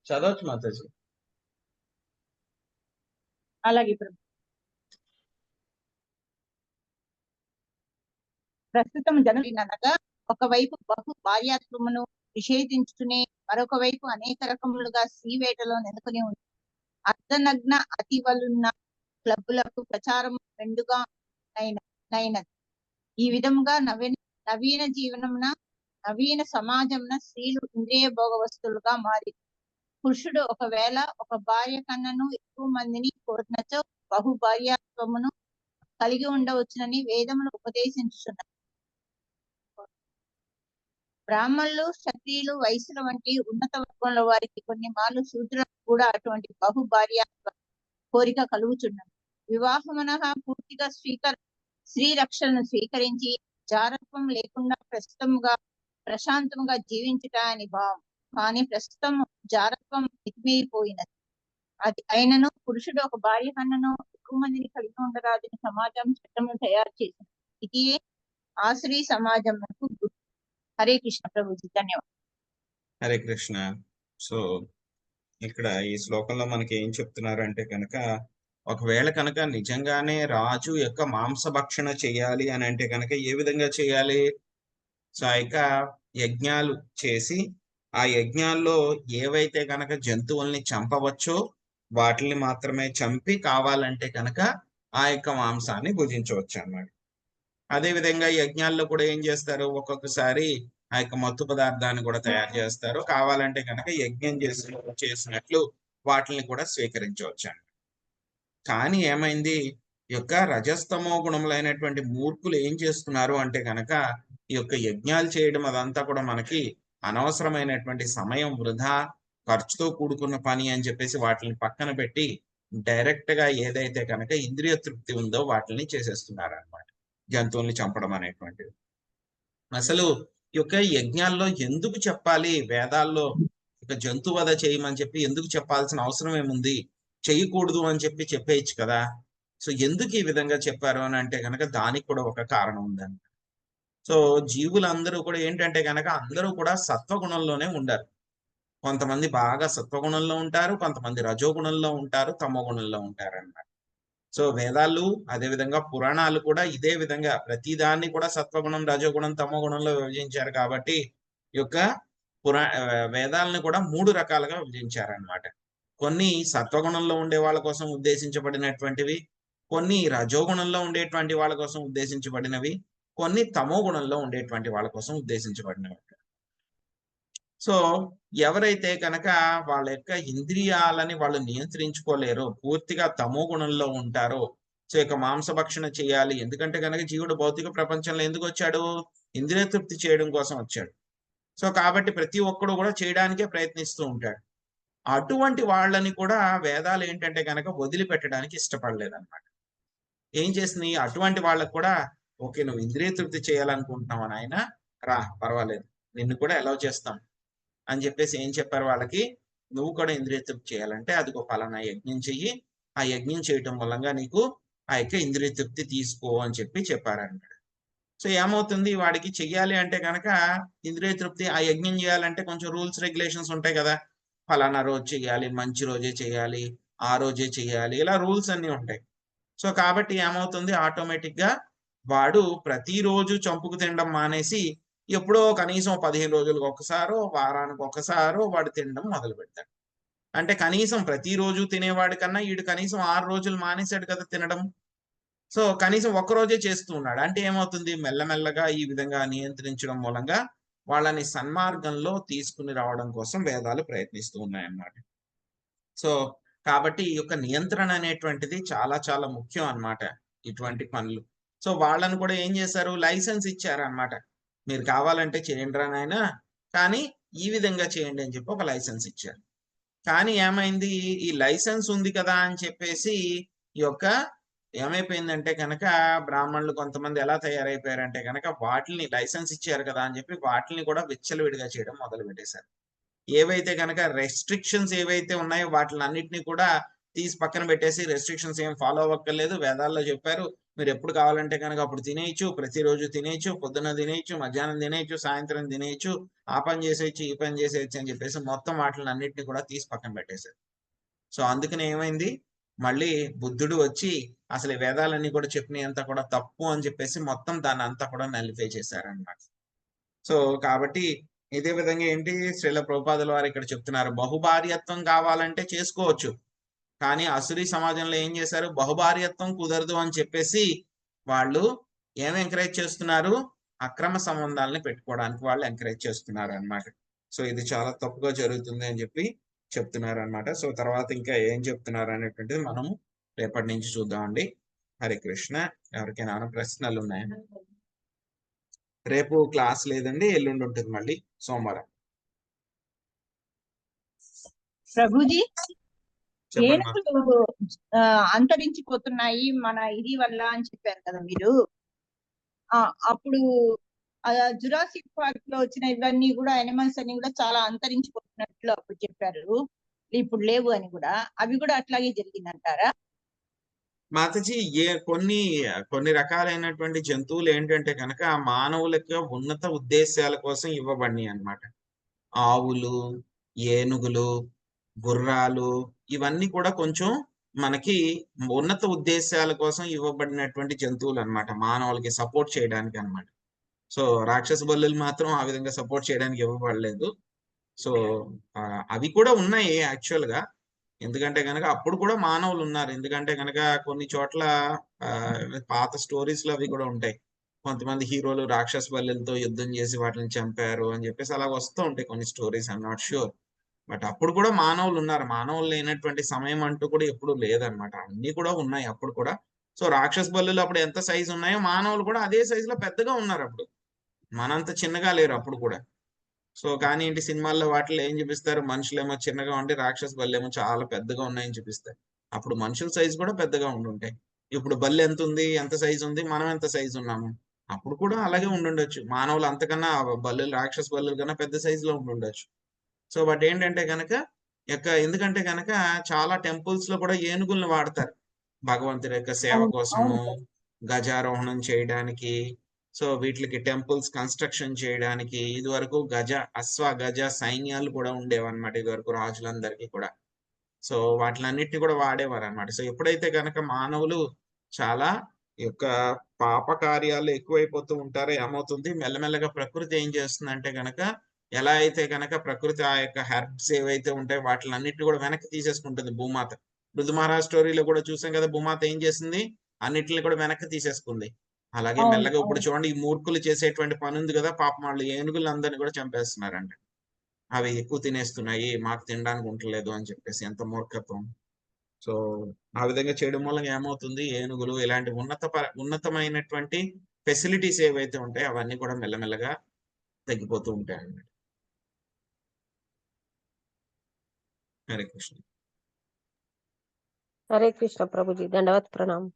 చదవచ్చు మాతాజీ. అలాగే ప్రభు. ప్రస్తుతం జననగా ఒకవైపు బహు భార్యాత్వమును నిషేధించుకునే, మరొక వైపు అనేక రకములుగా వేటలో నెలకొని ఉంది. అర్ధనగ్న అతివలున్న క్లబ్బులకు ప్రచారం మెండుగా నైనది. ఈ విధముగా నవీన జీవనమున నవీన సమాజమున స్త్రీలు ఇంద్రియ భోగ వస్తువులుగా మారి పురుషుడు ఒకవేళ ఒక భార్య కన్నను ఎక్కువ మందిని కోరినచో బహు భార్యాత్వమును కలిగి ఉండవచ్చునని వేదములు ఉపదేశించుచున్నాయి. బ్రాహ్మణులు, క్షత్రియులు, వైశ్యుల వంటి ఉన్నత వర్గంలో వారికి కొన్ని మార్లు శూద్రులకు కూడా అటువంటి బహు భార్యాత్వ కోరిక కలుగుచున్నది. వివాహమునగా పూర్తిగా స్త్రీ రక్షణను స్వీకరించి జారత్వం లేకుండా ప్రశాంతముగా జీవించుట అని భావం. కానీ ప్రస్తుతం జారత్వం మితిమీరిపోయినది. అది అయినను పురుషుడు ఒక భార్య కన్నను ఎక్కువ మందిని కలిగి ఉండరాదని సమాజం చట్టమును తయారు చేసింది. ఇది ఆశ్రీ సమాజం. హరే కృష్ణ ప్రభుజీ, ధన్యవాదాలు. హరే కృష్ణ. సో ఇక్కడ ఈ శ్లోకంలో మనకి ఏం చెప్తున్నారు అంటే కనుక, ఒకవేళ కనుక నిజంగానే రాజు యొక్క మాంసభక్షణ చేయాలి అని అంటే కనుక ఏ విధంగా చేయాలి? సో యజ్ఞాలు చేసి ఆ యజ్ఞాల్లో ఏవైతే కనుక జంతువుల్ని చంపవచ్చో వాటిని మాత్రమే చంపి కావాలంటే కనుక ఆ యొక్క మాంసాన్ని భుజించవచ్చు అన్నమాట. అదే విధంగా యజ్ఞాల్లో కూడా ఏం చేస్తారు, ఒక్కొక్కసారి ఆ యొక్క మత్తు పదార్థాన్ని కూడా తయారు చేస్తారు. కావాలంటే కనుక యజ్ఞం చేసినట్లు వాటిని కూడా స్వీకరించవచ్చు అన్నమాట. కానీ ఏమైంది, ఈ యొక్క రజస్తమో గుణములైనటువంటి మూర్ఖులు ఏం చేస్తున్నారు అంటే కనుక ఈ యొక్క యజ్ఞాలు చేయడం అదంతా కూడా మనకి అనవసరమైనటువంటి సమయం వృధా, ఖర్చుతో కూడుకున్న పని అని చెప్పేసి వాటిని పక్కన పెట్టి డైరెక్ట్ గా ఏదైతే కనుక ఇంద్రియ తృప్తి ఉందో వాటిని చేసేస్తున్నారు అన్నమాట. జంతువుల్ని చంపడం అనేటువంటిది. అసలు ఈ యొక్క యజ్ఞాల్లో ఎందుకు చెప్పాలి? వేదాల్లో ఇక జంతువధ చేయమని చెప్పి ఎందుకు చెప్పాల్సిన అవసరం ఏముంది? చేయకూడదు అని చెప్పి చెప్పేయచ్చు కదా. సో ఎందుకు ఈ విధంగా చెప్పారు అని అంటే కనుక దానికి కూడా ఒక కారణం ఉందండి. సో జీవులందరూ కూడా ఏంటంటే కనుక అందరూ కూడా సత్వగుణంలోనే ఉండారు. కొంతమంది బాగా సత్వగుణంలో ఉంటారు, కొంతమంది రజోగుణంలో ఉంటారు, తమో గుణంలో ఉంటారు అన్నమాట. సో వేదాలు అదేవిధంగా పురాణాలు కూడా ఇదే విధంగా ప్రతిదాన్ని కూడా సత్వగుణం, రజోగుణం, తమో గుణంలో విభజించారు. కాబట్టి ఈ యొక్క వేదాలను కూడా 3 రకాలుగా విభజించారనమాట. కొన్ని సత్వగుణంలో ఉండే వాళ్ళ కోసం ఉద్దేశించబడినటువంటివి, కొన్ని రజోగుణంలో ఉండేటువంటి వాళ్ళ కోసం ఉద్దేశించబడినవి, కొన్ని తమో గుణంలో ఉండేటువంటి వాళ్ళ కోసం ఉద్దేశించబడినవి. సో ఎవరైతే కనుక వాళ్ళ యొక్క ఇంద్రియాలని వాళ్ళు నియంత్రించుకోలేరో, పూర్తిగా తమో గుణంలో ఉంటారో, సో ఇక మాంసభక్షణ చేయాలి. ఎందుకంటే కనుక జీవుడు భౌతిక ప్రపంచంలో ఎందుకు వచ్చాడు? ఇంద్రియ తృప్తి చేయడం కోసం వచ్చాడు. సో కాబట్టి ప్రతి ఒక్కడు కూడా చేయడానికే ప్రయత్నిస్తూ ఉంటాడు. అటువంటి వాళ్ళని కూడా వేదాలు ఏంటంటే కనుక వదిలిపెట్టడానికి ఇష్టపడలేదన్నమాట. ఏం చేసినాయి? అటువంటి వాళ్ళకు కూడా ఓకే, నువ్వు ఇంద్రియ తృప్తి చేయాలనుకుంటున్నావు అని ఆయన రా, పర్వాలేదు, నిన్ను కూడా అలౌ చేస్తాం అని చెప్పేసి ఏం చెప్పారు వాళ్ళకి? నువ్వు కూడా ఇంద్రియ తృప్తి చేయాలంటే అదిగో పలానా యజ్ఞం చెయ్యి, ఆ యజ్ఞం చేయటం మూలంగా నీకు ఆ యొక్క ఇంద్రియ తృప్తి తీసుకో అని చెప్పి చెప్పారన్నమాట. సో ఏమవుతుంది, వాడికి చెయ్యాలి అంటే కనుక ఇంద్రియ తృప్తి, ఆ యజ్ఞం చేయాలంటే కొంచెం రూల్స్ రెగ్యులేషన్స్ ఉంటాయి కదా, ఫలానా రోజు చెయ్యాలి, మంచి రోజే చెయ్యాలి, ఆ రోజే చెయ్యాలి, ఇలా రూల్స్ అన్ని ఉంటాయి. సో కాబట్టి ఏమవుతుంది, ఆటోమేటిక్ గా వాడు ప్రతిరోజు చంపుకు తినడం మానేసి ఎప్పుడో కనీసం 15 రోజులకు ఒకసారో వారానికి ఒకసారో వాడు తినడం మొదలు పెడతాడు. అంటే కనీసం ప్రతిరోజు తినేవాడి కన్నా వీడు కనీసం 6 రోజులు మానేశాడు కదా తినడం. సో కనీసం ఒక్క రోజే చేస్తూ ఉన్నాడు. అంటే ఏమవుతుంది, మెల్లమెల్లగా ఈ విధంగా నియంత్రించడం మూలంగా వాళ్ళని సన్మార్గంలో తీసుకుని రావడం కోసం వేదాలు ప్రయత్నిస్తూ ఉన్నాయన్నమాట. సో కాబట్టి ఈ యొక్క నియంత్రణ అనేటువంటిది చాలా చాలా ముఖ్యం అన్నమాట ఇటువంటి పనులు. సో వాళ్ళని కూడా ఏం చేశారు, లైసెన్స్ ఇచ్చారన్నమాట. మీరు కావాలంటే చేయండి రా నాయనా, కానీ ఈ విధంగా చేయండి అని చెప్పి ఒక లైసెన్స్ ఇచ్చారు. కానీ ఏమైంది, ఈ లైసెన్స్ ఉంది కదా అని చెప్పేసి ఈ యొక్క ఏమైపోయిందంటే కనుక బ్రాహ్మణులు కొంతమంది ఎలా తయారైపోయారంటే కనుక వాటిని లైసెన్స్ ఇచ్చారు కదా అని చెప్పి వాటిని కూడా విచ్చలవిడిగా చేయడం మొదలు పెట్టేశారు. ఏవైతే కనుక రెస్ట్రిక్షన్స్ ఏవైతే ఉన్నాయో వాటిని అన్నిటినీ కూడా తీసి పక్కన పెట్టేసి, రెస్ట్రిక్షన్స్ ఏం ఫాలో అవ్వక్కర్లేదు, వేదాల్లో చెప్పారు మీరు ఎప్పుడు కావాలంటే కనుక అప్పుడు తినేయచ్చు, ప్రతిరోజు తినేయచ్చు, పొద్దున్న తినేయచ్చు, మధ్యాహ్నం తినేయచ్చు, సాయంత్రం తినేయచ్చు, ఆ పని చేసేయచ్చు, ఈ పని చేసేయచ్చు అని చెప్పేసి మొత్తం వాటిని అన్నిటిని కూడా తీసి పక్కన పెట్టేశారు. సో అందుకని ఏమైంది, మళ్ళీ బుద్ధుడు వచ్చి అసలు ఈ వేదాలన్నీ కూడా చెప్పినంత కూడా తప్పు అని చెప్పేసి మొత్తం దాన్ని అంతా కూడా నలిఫై చేశారన్నమాట. సో కాబట్టి ఇదే విధంగా ఏంటి, శ్రీల ప్రభుపాదుల వారు ఇక్కడ చెప్తున్నారు, బహుభార్యత్వం కావాలంటే చేసుకోవచ్చు, కానీ అసురీ సమాజంలో ఏం చేశారు, బహుభార్యత్వం కుదరదు అని చెప్పేసి వాళ్ళు ఏం ఎంకరేజ్ చేస్తున్నారు, అక్రమ సంబంధాలని పెట్టుకోవడానికి వాళ్ళు ఎంకరేజ్ చేస్తున్నారు అన్నమాట. సో ఇది చాలా తప్పుగా జరుగుతుంది అని చెప్పి చెప్తున్నారు అన్నమాట. సో తర్వాత ఇంకా ఏం చెప్తున్నారు అనేటువంటిది మనము రేపటి నుంచి చూద్దామండి. హరే కృష్ణ. ఎవరికైనా ప్రశ్నలు ఉన్నాయా? రేపు క్లాస్ లేదండి, ఎల్లుండి ఉంటుంది మళ్ళీ సోమవారం. ప్రభుజీ, చెప్పండి మా. ఏనుగులు అంతరించిపోతున్నాయి మన ఇది వల్ల అని చెప్పారు కదా మీరు. అప్పుడు జురాసిక్ పార్క్ లో వచ్చిన ఇవన్నీ కూడా ఎనిమల్స్ అన్ని కూడా చాలా అంతరించిపోతున్నట్లు అప్పుడు చెప్పారు, ఇప్పుడు లేవు అని కూడా. అవి కూడా అట్లాగే జరిగిందంటారా? మాతాజీ, కొన్ని రకాలైనటువంటి జంతువులు ఏంటంటే కనుక మానవులకు ఉన్నత ఉద్దేశాల కోసం ఇవ్వబడినాయి అన్నమాట. ఆవులు, ఏనుగులు, గుర్రాలు, ఇవన్నీ కూడా కొంచెం మనకి ఉన్నత ఉద్దేశాల కోసం ఇవ్వబడినటువంటి జంతువులు అన్నమాట, మానవులకి సపోర్ట్ చేయడానికి అన్నమాట. సో రాక్షస బల్లులు మాత్రం ఆ విధంగా సపోర్ట్ చేయడానికి ఇవ్వబడలేదు. సో అవి కూడా ఉన్నాయి యాక్చువల్ గా, ఎందుకంటే కనుక అప్పుడు కూడా మానవులు ఉన్నారు. ఎందుకంటే కనుక కొన్ని చోట్ల పాత స్టోరీస్ లో అవి కూడా ఉంటాయి, కొంతమంది హీరోలు రాక్షస బల్లులతో యుద్ధం చేసి వాటిని చంపారు అని చెప్పేసి అలా వస్తూ ఉంటాయి కొన్ని stories. I'm not sure, but అప్పుడు కూడా మానవులు ఉన్నారు. మానవులు లేనటువంటి సమయం అంటూ కూడా ఎప్పుడు లేదనమాట, అన్ని కూడా ఉన్నాయి అప్పుడు కూడా. సో రాక్షస బల్లులు అప్పుడు ఎంత సైజు ఉన్నాయో మానవులు కూడా అదే సైజులో పెద్దగా ఉన్నారు అప్పుడు, మనంత చిన్నగా లేరు అప్పుడు కూడా. సో కానీ ఏంటి, సినిమాల్లో వాటిలో ఏం చూపిస్తారు, మనుషులేమో చిన్నగా ఉండి రాక్షస బల్లేమో చాలా పెద్దగా ఉన్నాయని చూపిస్తారు. అప్పుడు మనుషుల సైజు కూడా పెద్దగా ఉండుంటాయి. ఇప్పుడు బల్లి ఎంత ఉంది, ఎంత సైజు ఉంది, మనం ఎంత సైజు ఉన్నాము, అప్పుడు కూడా అలాగే ఉండుండొచ్చు. మానవులు అంతకన్నా బల్లులు, రాక్షస బల్లుల కన్నా పెద్ద సైజులో ఉండుండొచ్చు. సో బట్ ఏంటంటే కనుక ఎందుకంటే కనుక చాలా టెంపుల్స్ లో కూడా ఏనుగులను వాడతారు భగవంతుడి యొక్క సేవ కోసము, గజారోహణం చేయడానికి. సో వీటికి టెంపుల్స్ కన్స్ట్రక్షన్ చేయడానికి ఇది వరకు గజ సైన్యాలు కూడా ఉండేవన్నమాట ఇది వరకు రాజులందరికీ కూడా. సో వాటిలన్నిటిని కూడా వాడేవారు అనమాట. సో ఎప్పుడైతే కనుక మానవులు చాలా యొక్క పాప కార్యాలు ఎక్కువైపోతూ ఉంటారో ఏమవుతుంది, మెల్లమెల్లగా ప్రకృతి ఏం చేస్తుందంటే కనుక, ఎలా అయితే కనుక ప్రకృతి ఆ యొక్క హెర్బ్స్ ఏవైతే ఉంటాయో వాటిలన్నిటిని కూడా వెనక్కి తీసేసుకుంటుంది భూమాత. ఋతు మహారాజ్ స్టోరీలో కూడా చూసాం కదా, భూమాత ఏం చేసింది, అన్నిటిని కూడా వెనక్కి తీసేసుకుంది. అలాగే మెల్లగా ఇప్పుడు చూడండి, ఈ మూర్ఖులు చేసేటువంటి పని ఉంది కదా, పాపం వాళ్ళు ఏనుగులందరినీ కూడా చంపేస్తున్నారంట, అవి ఎక్కువ తినేస్తున్నాయి, మాకు తినడానికి ఉండలేదు అని చెప్పేసి. ఎంత మూర్ఖత్వం. సో ఆ విధంగా చేయడం వల్ల ఏమవుతుంది, ఏనుగులు ఇలాంటి ఉన్నతమైనటువంటి ఫెసిలిటీస్ ఏవైతే ఉంటాయో అవన్నీ కూడా మెల్లమెల్లగా తగ్గిపోతూ ఉంటాయి అన్నమాట. హరే కృష్ణ. హరే కృష్ణ ప్రభుజీ, దండవత్ ప్రణామం.